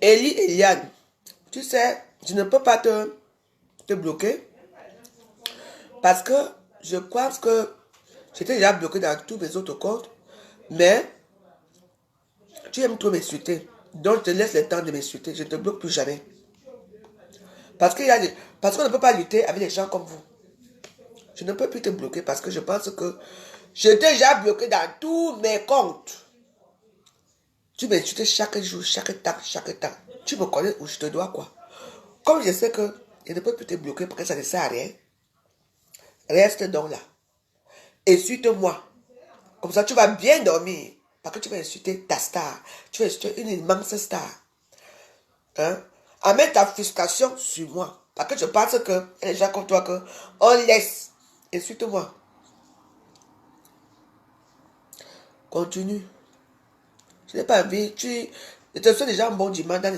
Speaker 1: Eliane, tu sais, je ne peux pas te bloquer. Parce que je pense que j'étais déjà bloqué dans tous mes autres comptes. Mais tu aimes trop m'insulter. Donc je te laisse le temps de m'insulter. Je ne te bloque plus jamais. Parce qu'on ne peut pas lutter avec des gens comme vous. Je ne peux plus te bloquer parce que je pense que je t'ai déjà bloqué dans tous mes comptes. Tu m'insultes chaque jour, chaque temps. Tu me connais où je te dois quoi. Comme je sais que je ne peux plus te bloquer parce que ça ne sert à rien. Reste donc là. Insulte-moi. Comme ça, tu vas bien dormir. Parce que tu vas insulter ta star. Tu vas insulter une immense star. Hein? Amène ta frustration sur moi. Parce que je pense que les gens comme toi, que on laisse. Insulte-moi. Continue. Je n'ai pas envie. Je te souhaite déjà un bon dimanche dans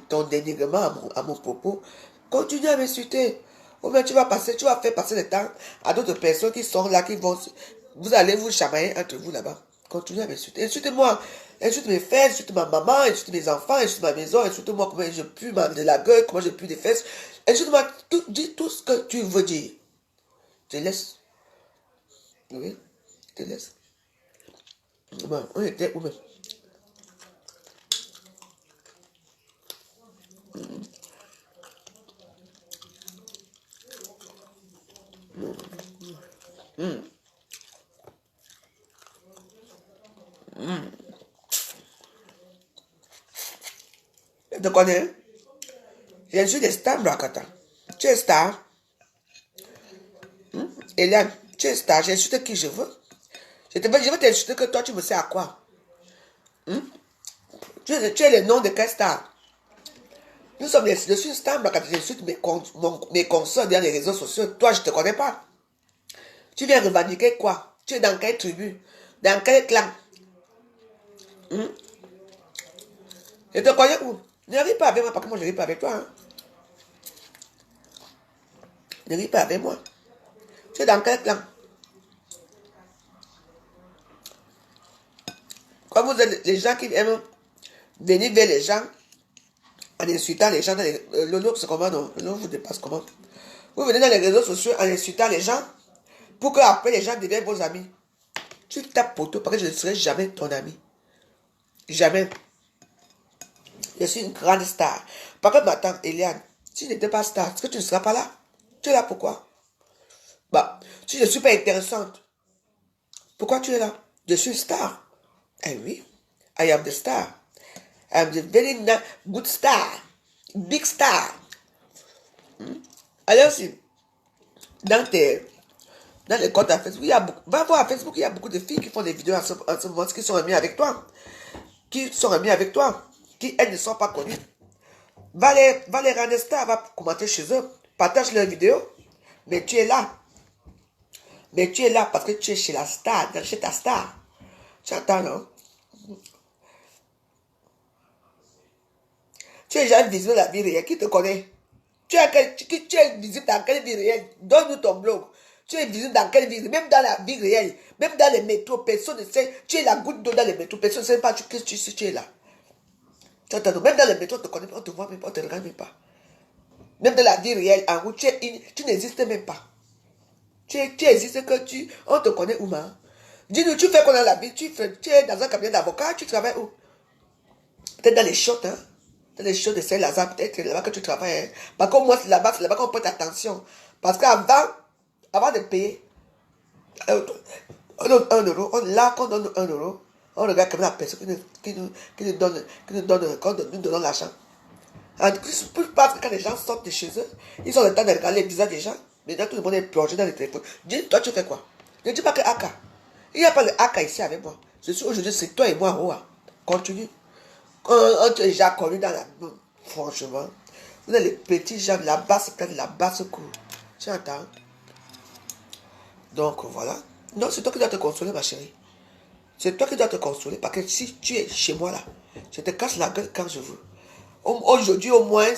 Speaker 1: ton dénigrement à mon propos. Continue à m'insulter. Ou bien tu vas faire passer le temps à d'autres personnes qui sont là, vous allez vous chamailler entre vous là-bas. Continue à m'insulter. Insulte-moi. Insulte mes fesses, insulte ma maman, insulte mes enfants, insulte ma maison, insulte-moi comment je pue de la gueule, comment je pue des fesses. Insulte-moi, dis tout ce que tu veux dire. Je te laisse. Oui, je te laisse. Bon, on était où même? Je te connais. Je suis des stars, Brakata. Tu es star. Eliane, tu es star. J'insulte qui je veux. Je veux t'insulter que toi, tu me sais à quoi. Tu es le nom de quelle star? Je suis une star, Brakata. J'insulte mes consoeurs dans les réseaux sociaux. Toi, je ne te connais pas. Tu viens revendiquer quoi? Tu es dans quelle tribu? Dans quel clan? Je te connais où? Ne ris pas avec moi, parce que moi je ne ris pas avec toi. Hein. Ne ris pas avec moi. Tu es dans quel clan? Comme vous êtes les gens qui aiment venir vers les gens en insultant les gens, le nom c'est comment non? Le nom vous dépasse comment? Vous venez dans les réseaux sociaux en insultant les gens pour qu'après les gens deviennent vos amis. Tu tapes pour toi parce que je ne serai jamais ton ami. Jamais. Je suis une grande star. Par contre, ma tante Eliane, si je n'étais pas star, est-ce que tu ne seras pas là? Tu es là pourquoi? Bah, si je ne suis pas intéressante, pourquoi tu es là? Je suis star. Eh oui, I am the star. I am the very good star. Big star. Allez aussi, dans les comptes à Facebook, va voir à Facebook, il y a beaucoup de filles qui font des vidéos en ce moment, qui sont remis avec toi. Qui elles ne sont pas connues. Va les rendre stars, va commenter chez eux, partage leurs vidéos, mais tu es là. Mais tu es là parce que tu es chez la star, chez ta star. Tu entends, non? Tu es déjà visible dans la vie réelle. Qui te connaît? Tu es visible dans quelle vie réelle? Donne-nous ton blog. Tu es visible dans quelle vie? Même dans la vie réelle. Même dans les métros, personne ne sait. Tu es la goutte d'eau dans les métros. Personne ne sait pas que tu es là. Tu entends? Même dans les métros, on te connaît pas, on te voit même pas, on te regarde même pas. Même dans la vie réelle, en route, tu n'existes même pas. Tu existes que on te connaît où, man? Dis-nous, tu fais quoi dans la vie? Tu es dans un cabinet d'avocat, tu travailles où? Peut-être dans les shots, hein? Dans les shows de Saint-Lazare, peut-être c'est là-bas que tu travailles. Hein? Par contre, moi, c'est là-bas qu'on prête attention. Parce avant de payer, on donne 1 euro, là, quand on donne 1 euro, on regarde quand même la personne qui nous donne l'argent. Plus parce que quand les gens sortent de chez eux, ils ont le temps de regarder les visages des gens. Maintenant, tout le monde est plongé dans les téléphones. Dis, toi, tu fais quoi? Ne dis pas que Aka. Il n'y a pas de Aka ici avec moi. Je suis aujourd'hui, c'est toi et moi, Roa. Continue. On t'a déjà connu dans la... Franchement. Vous êtes les petits gens, la basse plaine, la basse cour. Tu entends? Donc, voilà. Non, c'est toi qui dois te consoler, ma chérie. C'est toi qui dois te consoler. Parce que si tu es chez moi, là, je te casse la gueule quand je veux. Aujourd'hui, au moins,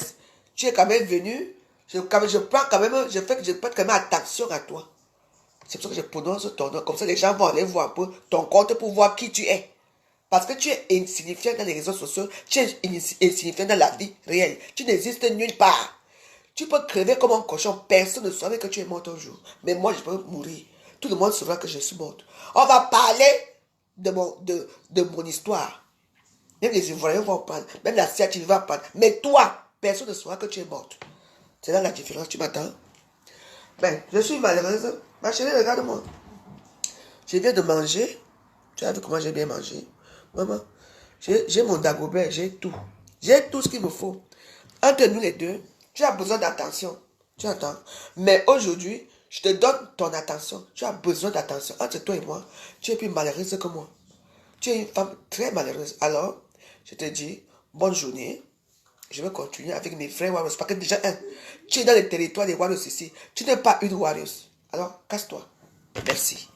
Speaker 1: tu es quand même venu. Je prends quand même, je prête quand même attention à toi. C'est pour ça que je prononce ton nom. Comme ça, les gens vont aller voir un peu ton compte pour voir qui tu es. Parce que tu es insignifiant dans les réseaux sociaux. Tu es insignifiant dans la vie réelle. Tu n'existes nulle part. Tu peux crever comme un cochon. Personne ne saurait que tu es mort un jour. Mais moi, je peux mourir. Tout le monde saura que je suis morte. On va parler de mon histoire. Même les Ivoiriens vont prendre. Même la scientifique va prendre. Mais toi, personne ne saura que tu es morte. C'est là la différence, tu m'attends? Ben, je suis malheureuse. Ma chérie, regarde-moi. Je viens de manger. Tu as vu comment j'ai bien mangé? Maman, j'ai mon dagobert, j'ai tout. J'ai tout ce qu'il me faut. Entre nous les deux, tu as besoin d'attention. Tu entends? Mais aujourd'hui, je te donne ton attention. Tu as besoin d'attention. Entre toi et moi, tu es plus malheureuse que moi. Tu es une femme très malheureuse. Alors, je te dis, bonne journée. Je vais continuer avec mes frères Warriors. Parce que déjà, tu es dans le territoire des Warriors ici. Tu n'es pas une Warriors. Alors, casse-toi. Merci.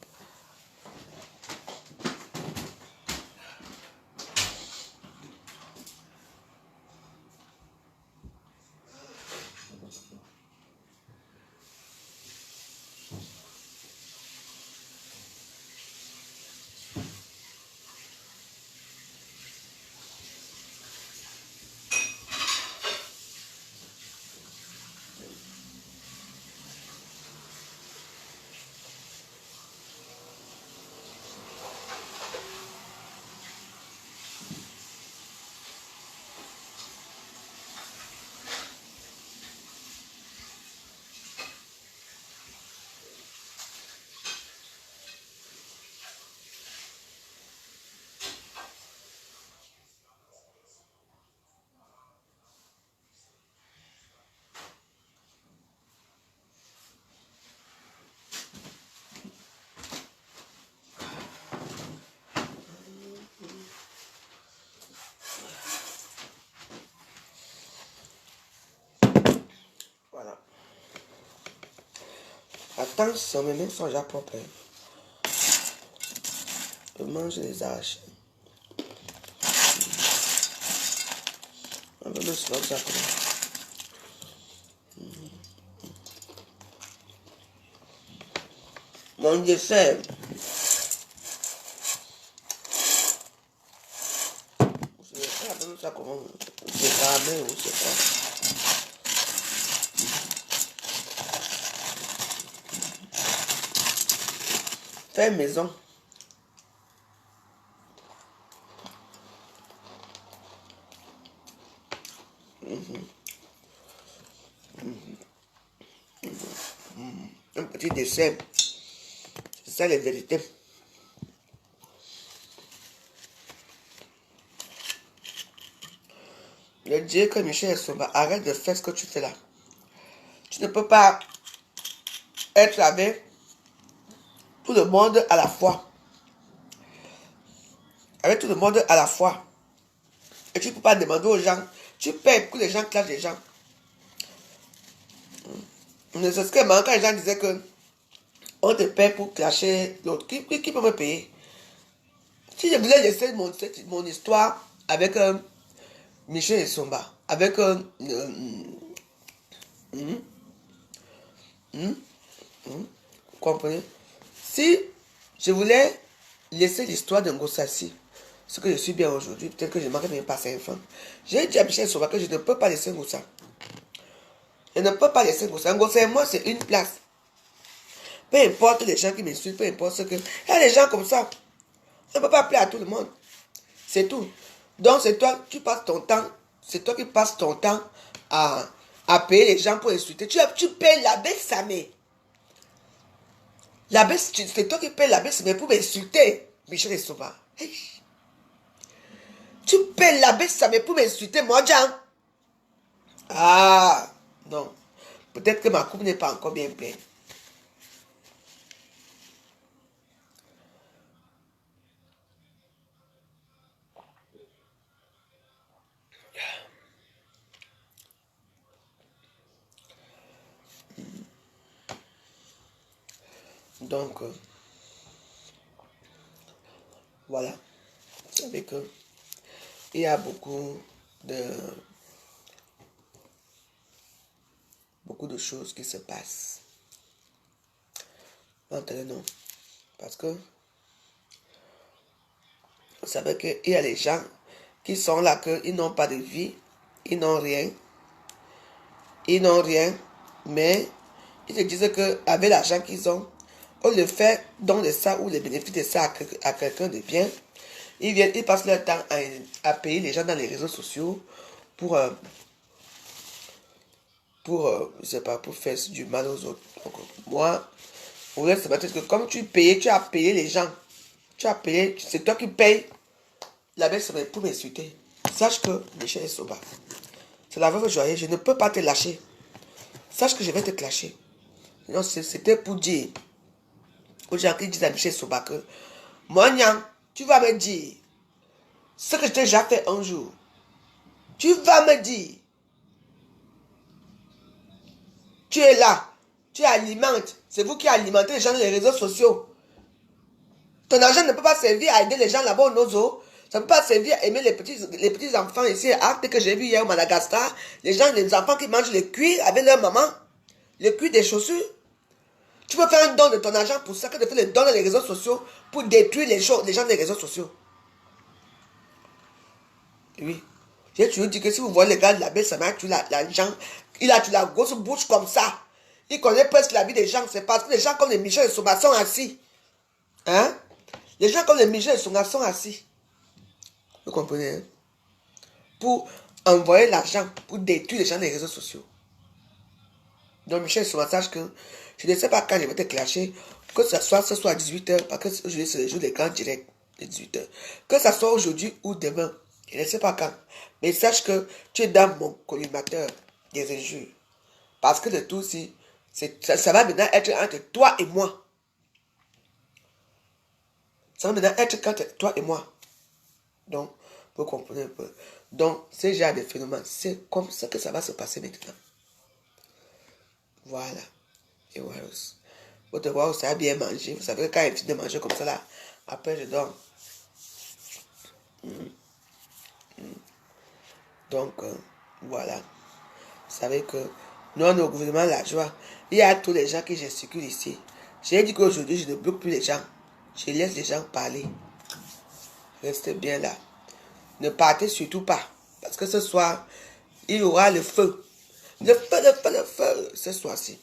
Speaker 1: Voilà. Attention, mes mains sont déjà propres. Je mange les arches. On va le soir, ça mon dessert. C'est ça comment? C'est caramel ou c'est quoi? Fait maison. Un petit dessert. C'est ça les vérités. Le dire que Michel Somba, arrête de faire ce que tu fais là. Tu ne peux pas être avec tout le monde à la fois. Avec tout le monde à la fois. Et tu ne peux pas demander aux gens. Tu payes pour que les gens clashent les gens. Ne c'est ce que quand les gens disaient que on te paye pour clasher l'autre. Qui peut me payer? Si je voulais laisser mon histoire avec Michel Somba, avec vous comprenez? Si je voulais laisser l'histoire de Ngossassi, ce que je suis bien aujourd'hui, peut-être que je manquais de me passer un fan. J'ai dit à Michel Somba que je ne peux pas laisser Ngossa. Je ne peux pas laisser Ngossa. Ngossa et moi, c'est une place. Peu importe les gens qui m'insultent, peu importe ce que... Il y a des gens comme ça. On ne peut pas plaire à tout le monde. C'est tout. Donc, c'est toi, tu passes ton temps, c'est toi qui passes ton temps à payer les gens pour insulter. Tu payes la baisse, ça met. La baisse, c'est toi qui payes la baisse, mais pour m'insulter, Michel Somba. Hey. Tu payes la baisse, ça met pour m'insulter, moi, Jean. Ah, non. Peut-être que ma coupe n'est pas encore bien pleine. Donc, voilà. Vous savez que il y a beaucoup de choses qui se passent. Maintenant, parce que vous savez qu'il y a les gens qui sont là, qu'ils n'ont pas de vie, ils n'ont rien, mais ils se disent qu'avec l'argent qu'ils ont, on le fait don de ça ou les bénéfices de ça à quelqu'un de bien. Ils passent leur temps à payer les gens dans les réseaux sociaux pour je sais pas, pour faire du mal aux autres. Donc, moi, on reste peut-être que comme tu as payé les gens. Tu as payé, c'est toi qui payes la baisse pour m'insulter. Sache que Michel est Somba. C'est la veuve joyeuse, je ne peux pas te lâcher. Sache que je vais te clasher. Non, c'était pour dire aux gens qui disent à Michel Somba que moi, Nyang, tu vas me dire ce que je t'ai déjà fait un jour. Tu vas me dire. Tu es là. Tu alimentes. C'est vous qui alimentez les gens dans les réseaux sociaux. Ton argent ne peut pas servir à aider les gens là-bas au Nozo. Ça ne peut pas servir à aimer les petits enfants ici. Acte que j'ai vu hier au Madagascar. Les enfants qui mangent le cuir avec leur maman. Le cuir des chaussures. Tu peux faire un don de ton argent pour ça que de faire le don dans les réseaux sociaux pour détruire les gens des réseaux sociaux. Oui. J'ai toujours dit que si vous voyez le gars de la belle Samara, tu l'argent, il a la grosse bouche comme ça. Il connaît presque la vie des gens. C'est parce que les gens comme les Michel et Somba sont assis. Hein? Les gens comme les Michel et Somba sont assis. Vous comprenez? Hein? Pour envoyer l'argent, pour détruire les gens des réseaux sociaux. Donc Michel et Somba, sache que je ne sais pas quand je vais te clasher. Que ce soit à 18h, parce que aujourd'hui c'est le jour des grands directs de 18h. Que ce soit aujourd'hui ou demain. Je ne sais pas quand. Mais sache que tu es dans mon collimateur des injures. Parce que de tout, si, ça va maintenant être entre toi et moi. Ça va maintenant être entre toi et moi. Donc, vous comprenez un peu. Donc, ce genre de phénomène, c'est comme ça que ça va se passer maintenant. Voilà. Et voilà. Votre voix, ça a bien mangé. Vous savez que quand il finit de manger comme ça, là, après je dors. Donc, voilà. Vous savez que nous, on est au gouvernement de la joie. Il y a tous les gens qui gesticulent ici. J'ai dit qu'aujourd'hui, je ne bloque plus les gens. Je laisse les gens parler. Restez bien là. Ne partez surtout pas. Parce que ce soir, il y aura le feu. Le feu, ce soir-ci.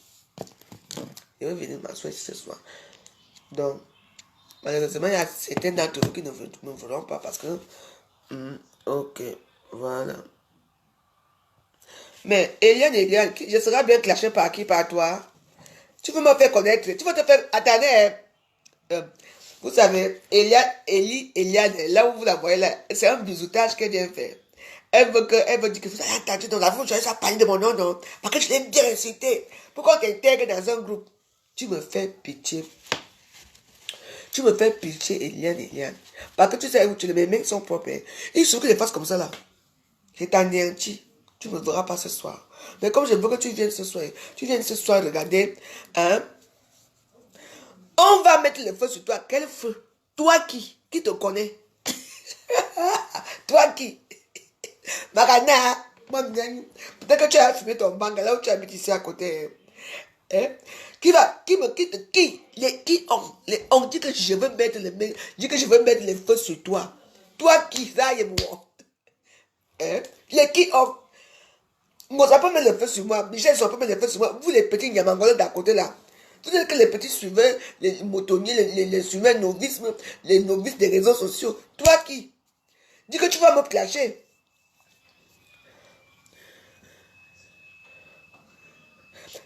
Speaker 1: Je vais venir m'asseoir ce soir. Donc, malheureusement, il y a certains d'entre vous qui ne voudront pas parce que... ok, voilà. Mais Eliane, je serai bien clashé par qui? Par toi? Tu veux me faire connaître? Tu veux te faire... Attendez, vous savez, Eliane, là où vous la voyez là, c'est un bisoutage qu'elle vient faire. Elle veut dire que vous avez entendu dans la voix, je vais parler de mon nom, non. Parce que je l'ai bien insulté. Pourquoi tu t'intègres dans un groupe? Tu me fais pitié. Tu me fais pitié, Eliane. Parce que tu sais où tu les mes mains sont propres. Il suffit que je les fasse comme ça là. Je t'anéantis. Tu ne me verras pas ce soir. Mais comme je veux que tu viennes ce soir regarder, hein. On va mettre le feu sur toi. Quel feu? Toi qui? Qui te connaît? Toi qui? Marana, peut-être que tu as fumé ton bang là où tu habites ici à côté. Hein? Qui les on dit que je veux mettre le feu sur toi. Toi qui? Ça y est moi. Hein? Les qui ont. Moi, ça peut mettre le feu sur moi. Michel, ça peut mettre le feu sur moi. Vous les petits Nyamangolais d'à côté là. Vous dites que les petits suiveurs, les moutonniers, les suiveurs novices, les novices des réseaux sociaux. Toi qui? Dis que tu vas me clasher.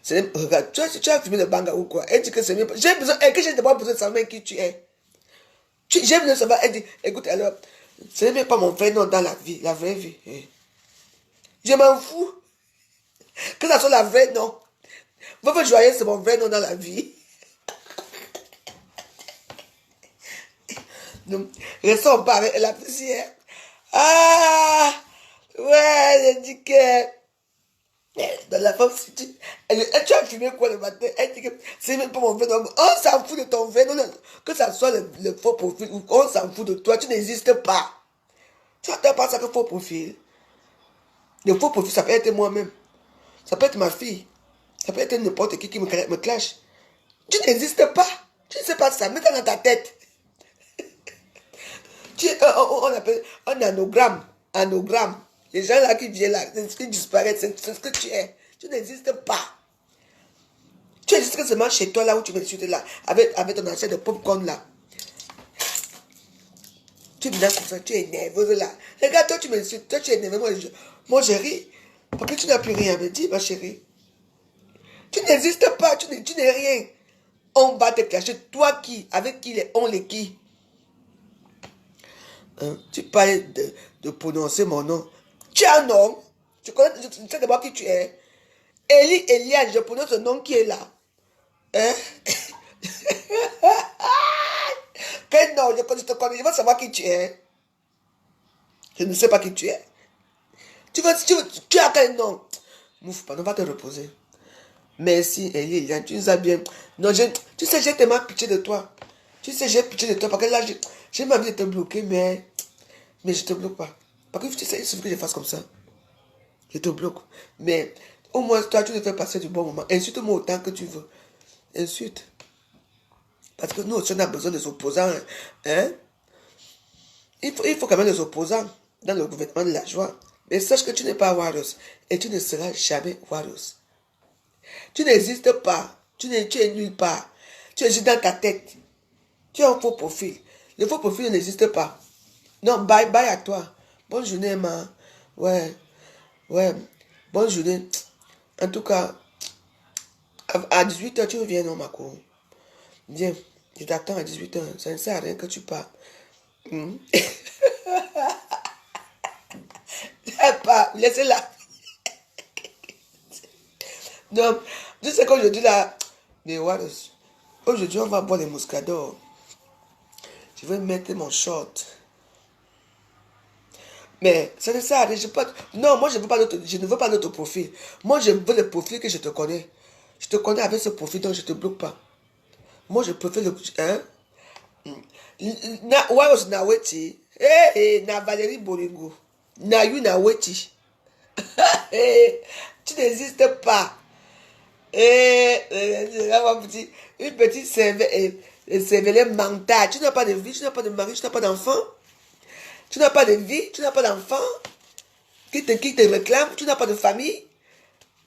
Speaker 1: Regarde, tu as fumé le banga ou quoi? Elle dit que c'est mieux. J'ai besoin, que j'ai d'abord besoin de savoir qui tu es. J'ai besoin de savoir. Elle dit, écoute, alors, ce n'est même pas mon vrai nom dans la vie, la vraie vie. Je m'en fous. Que ça soit la vraie nom. Votre joyeux, c'est mon vrai nom dans la vie. Donc, restons pas avec la poussière. Ah, ouais, j'ai dit que. Dans la femme, si tu as fumé quoi le matin? Elle dit que c'est même pas mon vrai nom. On s'en fout de ton vrai nom. Que ça soit le faux profil ou on s'en fout de toi. Tu n'existes pas. Tu n'entends pas ça que faux profil. Le faux profil, ça peut être moi-même. Ça peut être ma fille. Ça peut être n'importe qui me clash. Tu n'existes pas. Tu ne sais pas ça. Mets-toi dans ta tête. On appelle un anagramme. Anagramme. Les gens là qui viennent là, qui disparaissent, c'est ce que tu es. Tu n'existes pas. Tu existes seulement chez toi là où tu m'insultes là, avec ton assiette de popcorn là. Tu viens comme ça, tu es nerveuse là. Regarde, toi tu m'insultes, toi tu es nerveuse, moi je ris. Parce que tu n'as plus rien à me dire, ma chérie. Tu n'existes pas, tu n'es rien. On va te cacher. Toi qui? Avec qui on les qui? Hein? Tu parles de prononcer mon nom. Tu as un nom. Tu sais d'abord qui tu es. Eliane, je prononce le nom qui est là. Hein? Quel nom? Je te connais, je veux savoir qui tu es. Je ne sais pas qui tu es. Tu as quel nom? Mouffe pas, on va te reposer. Merci, Eliane, tu nous as bien. Non, tu sais, j'ai tellement pitié de toi. Tu sais, j'ai pitié de toi parce que là, j'ai ma envie de te bloquer, mais je te bloque pas. Parce que tu sais, il suffit que je fasse comme ça. Je te bloque. Mais au moins, toi, tu te fais passer du bon moment. Insulte-moi autant que tu veux. Insulte. Parce que nous aussi, on a besoin des opposants. Hein? Il faut quand même des opposants dans le gouvernement de la joie. Mais sache que tu n'es pas Warriors. Et tu ne seras jamais Warriors. Tu n'existes pas. Tu es nulle part. Tu es juste dans ta tête. Tu as un faux profil. Le faux profil n'existe pas. Non, bye à toi. Bonne journée, ma. Ouais. Bonne journée. En tout cas, à 18h, tu reviens, non, ma cour. Viens. Je t'attends à 18h. Ça ne sert à rien que tu parles. Pas. Laissez-la. Non. Tu sais qu'aujourd'hui, là. Mais voilà. Aujourd'hui, on va boire les muscadors. Je vais mettre mon short. Mais ça ne sert à rien. Non, moi, je ne veux pas d'autre profil. Moi, je veux le profil que je te connais. Je te connais avec ce profil, donc je ne te bloque pas. Moi, je préfère le... Hein? Waros na weti. Na Valérie Bolingo. Na you na weti. Tu n'existes pas. Une petite cervelle mentale. Tu n'as pas de vie, tu n'as pas de mari, tu n'as pas d'enfant. Tu n'as pas de vie, tu n'as pas d'enfant. Qui te réclame, tu n'as pas de famille.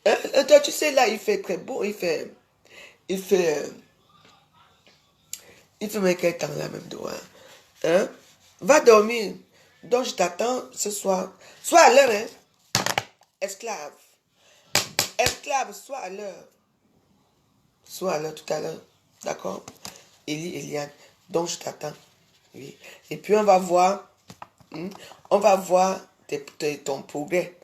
Speaker 1: Hein? Toi, tu sais, là, il fait très beau, il fait même quel temps là, même doigt. Hein? Va dormir. Donc, je t'attends ce soir. Sois à l'heure, hein? Esclave. Esclave, sois à l'heure. Sois à l'heure tout à l'heure. D'accord? Eliane. Donc, je t'attends. Oui. Et puis, on va voir ton progrès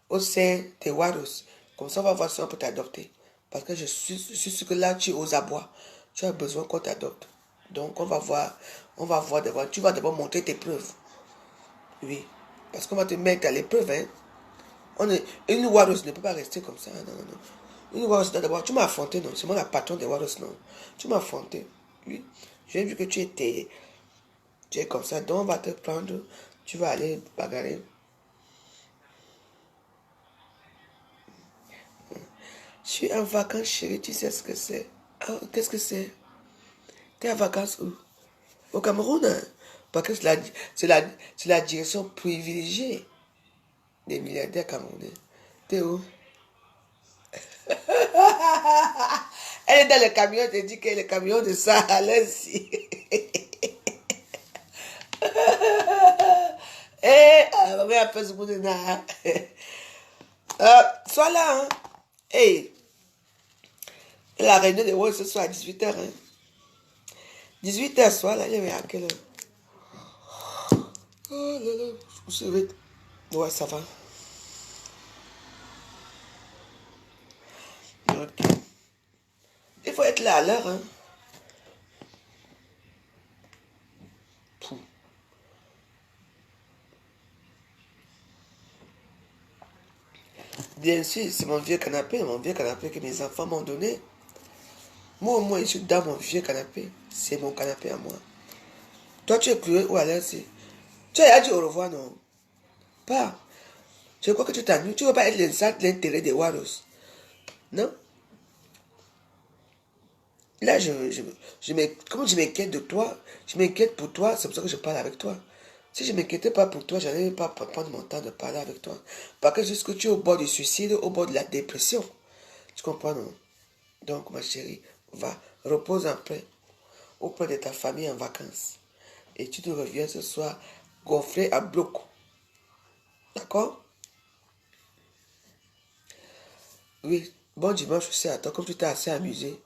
Speaker 1: au sein des Waros. Comme ça, on va voir si on peut t'adopter. Parce que je suis sûr que là, tu es aux abois. Tu as besoin qu'on t'adopte. Donc, on va voir d'abord. Tu vas d'abord montrer tes preuves. Oui. Parce qu'on va te mettre à l'épreuve. Hein. Une Waros ne peut pas rester comme ça. Non, non, non. Une Waros, d'abord, tu m'as affronté, non. C'est moi la patronne des Waros, non. Tu m'as affronté. Oui. J'ai vu que tu es comme ça. Donc, on va te prendre. Tu vas aller bagarrer. Je suis en vacances, chérie. Tu sais ce que c'est. Ah, qu'est-ce que c'est? T'es en vacances où? Au Cameroun, hein? Parce que c'est la direction privilégiée des milliardaires camerounais. T'es où? Elle est dans le camion, elle te dit qu'elle est le camion de ça, allez-y. Eh, on va appeler ce monde là. Sois là, hein. Hey, la réunion de Wall ce soir à 18h, hein. 18h, soir là, il y avait à quelle heure? Oh là là, vous savez. Ouais, ça va. Ok. Il faut être là à l'heure, hein. Pouh. Bien sûr, c'est mon vieux canapé que mes enfants m'ont donné. Moi, au moins, je suis dans mon vieux canapé. C'est mon canapé à moi. Toi, tu es cloué ou à l'heure, c'est. Tu as dit au revoir, non? Pas. Je crois que tu t'ennuies. Tu ne veux pas être l'intérêt des Waros. Non? Là, comme je m'inquiète de toi, je m'inquiète pour toi, c'est pour ça que je parle avec toi. Si je ne m'inquiétais pas pour toi, je n'allais pas prendre mon temps de parler avec toi. Parce que jusque tu es au bord du suicide, au bord de la dépression. Tu comprends, non? Donc, ma chérie, va, repose en paix, auprès de ta famille en vacances. Et tu te reviens ce soir gonflé à bloc. D'accord? Oui, bon dimanche aussi à toi, comme tu t'es assez amusé.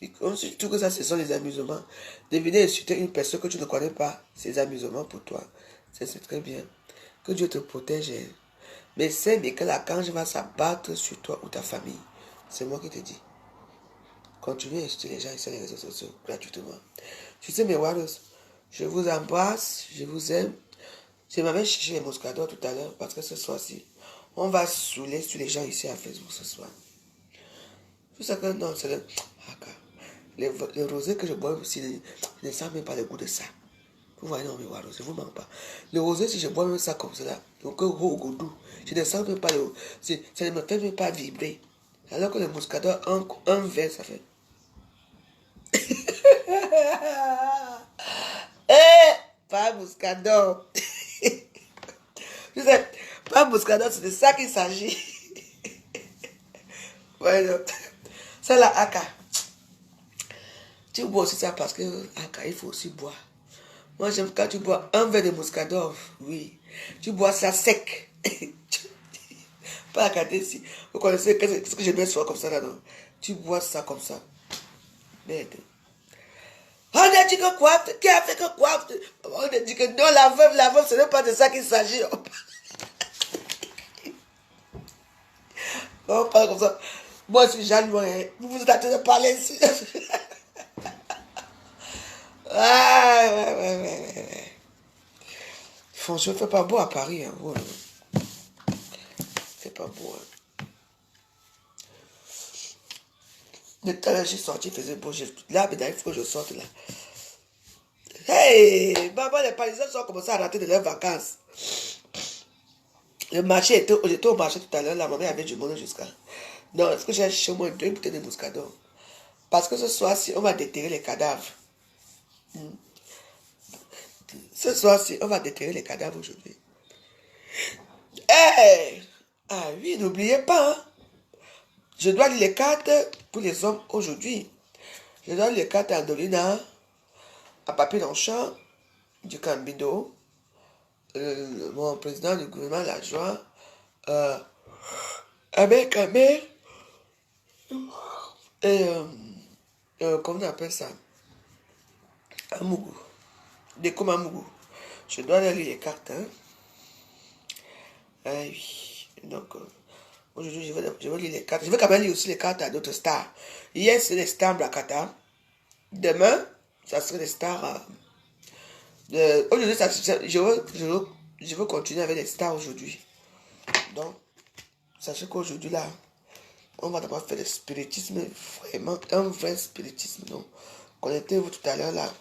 Speaker 1: Et comme surtout que ça, ce sont les amusements. De venir insulter une personne que tu ne connais pas, c'est des amusements pour toi. C'est très bien. Que Dieu te protège. Hein. Mais c'est que la cange va s'abattre sur toi ou ta famille. C'est moi qui te dis. Continuez à insulter les gens sur les réseaux sociaux gratuitement. Tu sais, mes Waros, je vous embrasse, je vous aime. Je m'avais cherché les moscadors tout à l'heure parce que ce soir-ci, on va saouler sur les gens ici à Facebook ce soir. Tout ça que non, c'est le. Le rosé que je bois aussi, je ne sens même pas le goût de ça. Vous voyez, non, mais voilà, je ne vous mens pas. Le rosé, si je bois même ça comme cela, donc au goudou, je ne sens même pas le. Ça ne me fait même pas vibrer. Alors que le muscador, un verre, ça fait. Eh, pas muscador. Tu sais, pas muscador, c'est de ça qu'il s'agit. Ouais, non. C'est la haka. Tu bois aussi ça parce que haka, il faut aussi boire. Moi, j'aime quand tu bois un verre de muscador, oui. Tu bois ça sec. Pas à regarder si. Vous connaissez ce que je mets soir comme ça là, non? Tu bois ça comme ça. Merde. On a dit que quoi? Qui a fait que quoi? On a dit que non, la veuve, ce n'est pas de ça qu'il s'agit. On parle comme ça. Moi, je suis Jeanne Morin. Vous vous êtes en train de parler ici. Ah, ouais. Franchement, il ne fait pas beau à Paris. Hein. Ouais. C'est pas beau. Hein. Le temps là, j'ai sorti, il faisait beau. Là, il faut que je sorte là. Hey, maman, les Parisiens sont commencés à rater de leurs vacances. Le marché j'étais au marché tout à l'heure, la maman avait du monde jusqu'à. Non, est-ce que j'ai acheté au moins 2 bouteilles de muscadon? Parce que ce soir-ci, on va déterrer les cadavres. Ce soir-ci, on va déterrer les cadavres aujourd'hui. Hey! Ah oui, n'oubliez pas, hein. Je dois lire les cartes pour les hommes aujourd'hui. Je dois lire les cartes à Andolina, à Papier Longchamp, du Cambido, mon président du gouvernement, l'adjoint, avec Amel, et comment on appelle ça? Amougou. Des comme Amougou. Je dois aller lire les cartes. Hein. Ah oui. Donc, aujourd'hui, je vais lire les cartes. Je vais quand même lire aussi les cartes à d'autres stars. Hier, c'est les stars Blacata. Demain, ça serait les stars. Aujourd'hui, je veux continuer avec les stars aujourd'hui. Donc, sachez qu'aujourd'hui, là, on va d'abord faire le spiritisme, vraiment, un vrai spiritisme. Donc, connectez-vous tout à l'heure, là.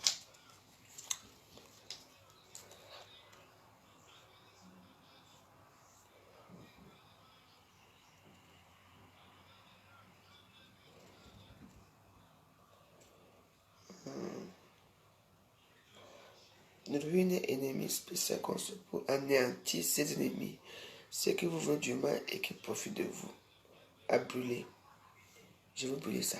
Speaker 1: Une ruine ennemi spéciale conçue pour anéantir ses ennemis, ceux qui vous veulent du mal et qui profitent de vous. À brûler. Je veux brûler ça.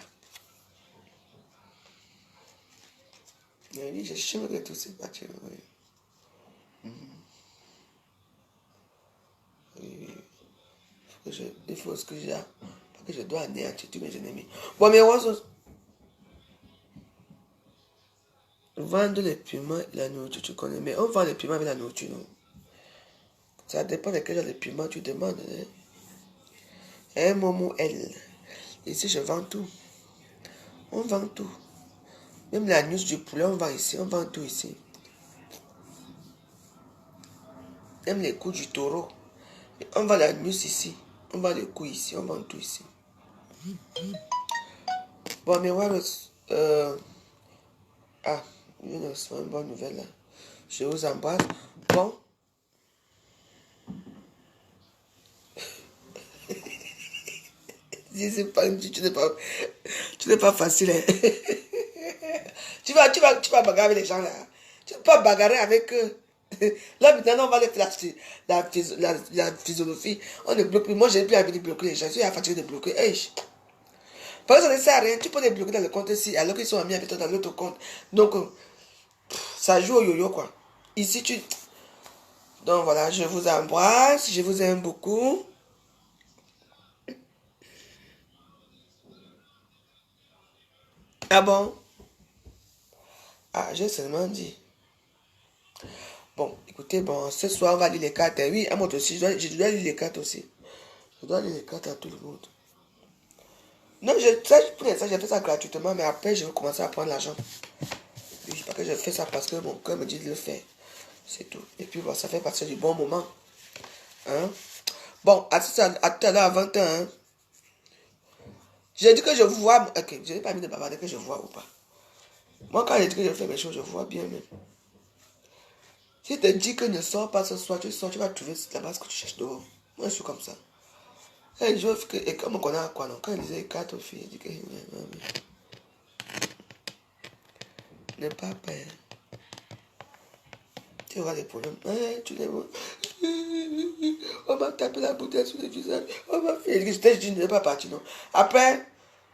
Speaker 1: Oui, je chèmerai tous ces bâtiments. Oui. Oui. Il faut ce que j'ai. Parce que je dois anéantir tous mes ennemis. Bon, mais oiseaux. Vendre les piments et la nourriture, tu connais. Mais on vend les piments avec la nourriture, non? Ça dépend de quel genre de piment tu demandes. Hein? Un moment, elle. Ici, je vends tout. On vend tout. Même la nuit du poulet, on vend ici. On vend tout ici. Même les coups du taureau. On vend la nuit ici. On vend les coups ici. On vend tout ici. Bon, mais voilà. Ah, c'est une bonne nouvelle. Là. Je vous embrasse. Bon. Tu n'es pas facile. Hein. tu vas bagarrer avec les gens là. Tu ne peux pas bagarrer avec eux. Là maintenant on va les faire la physionomie. On ne bloque plus. Moi j'ai plus envie de bloquer les gens. Je suis fatigué de bloquer. Hey. Parce que ça ne sert à rien. Tu peux les bloquer dans le compte ici alors qu'ils sont amis avec toi dans l'autre compte. Donc ça joue au yo-yo quoi. Ici tu... Donc voilà, je vous embrasse. Je vous aime beaucoup. Ah bon? Ah, j'ai seulement dit. Bon, écoutez, bon, ce soir, on va lire les cartes. Oui, à moi aussi, je dois lire les cartes aussi. Je dois lire les cartes à tout le monde. Non, pour l'instant, j'ai fait ça gratuitement, mais après, je vais commencer à prendre l'argent. Oui, parce que je fais ça parce que mon cœur me dit de le faire. C'est tout. Et puis, bon, ça fait partie du bon moment. Hein? Bon, à tout à l'heure à 21. Hein? J'ai dit que je vois. Ok, je n'ai pas mis de bavarder que je vois ou pas. Moi, quand j'ai dit que je fais mes choses, je vois bien même. Si tu te dis que ne sors pas ce soir, tu sors, tu vas trouver la base que tu cherches dehors. Moi, je suis comme ça. Et comme on connaît quoi, non? Quand il disait 4 filles, il dit que n'est pas peur. Tu auras des problèmes. Tu n'es pas. On m'a tapé la bouteille sur le visage. On m'a fait. Je dis, ne pas partir, non. Après,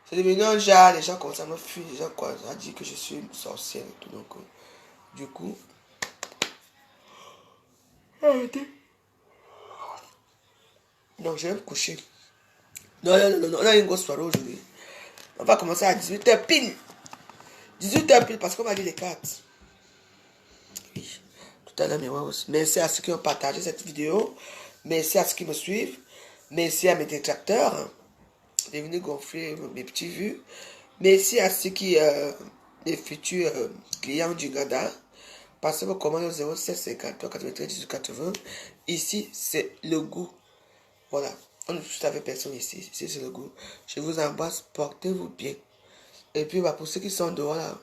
Speaker 1: c'est devenu un genre, les gens commencent à me fuir, les gens quoi, ça dit que je suis une sorcière et tout. Donc, du coup. Arrêtez. Donc, je vais me coucher. Non, on a une grosse soirée aujourd'hui. On va commencer à 18h pile. 18h pile parce qu'on va lire les cartes. Oui. Tout à l'heure, mais ouais aussi. Merci à ceux qui ont partagé cette vidéo. Merci à ceux qui me suivent. Merci à mes détracteurs. De venir gonfler mes petits vues. Merci à ceux qui, les futurs clients du Gada. Passez vos commandes au 0753 93 18 80. Ici, c'est le goût. Voilà. On ne touche avec personne ici. Ici, c'est le goût. Je vous embrasse. Portez-vous bien. Et puis, bah, pour ceux qui sont dehors, là,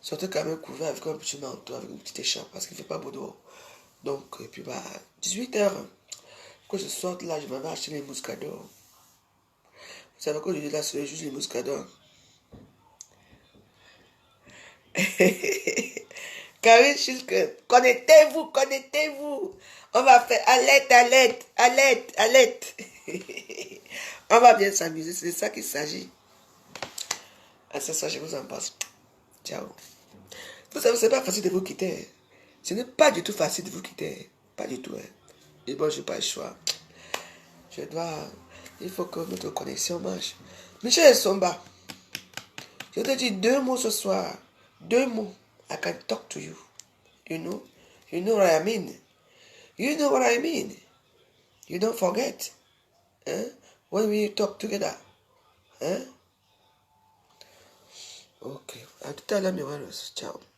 Speaker 1: sortez quand même couvert avec un petit manteau, avec une petite écharpe, parce qu'il ne fait pas beau dehors. Donc, et puis, bah, 18h, quand je sorte là, je m'en vais acheter les mouscadors. Vous savez qu'aujourd'hui, là, c'est juste les mouscadors. Karine Schilke, connectez-vous, connectez-vous. On va faire alerte, alerte, alerte, alerte. On va bien s'amuser, c'est de ça qu'il s'agit. À ce soir, je vous embrasse. Ciao. Vous savez, c'est pas facile de vous quitter. Ce n'est pas du tout facile de vous quitter. Pas du tout. Et bon, je n'ai pas le choix. Je dois... Il faut que notre connexion marche. Michel Somba, je te dis 2 mots ce soir. 2 mots. I can talk to you. You know? You know what I mean? You know what I mean? You don't forget. When we talk together. Ok. À tout à l'heure, mes frères. Ciao.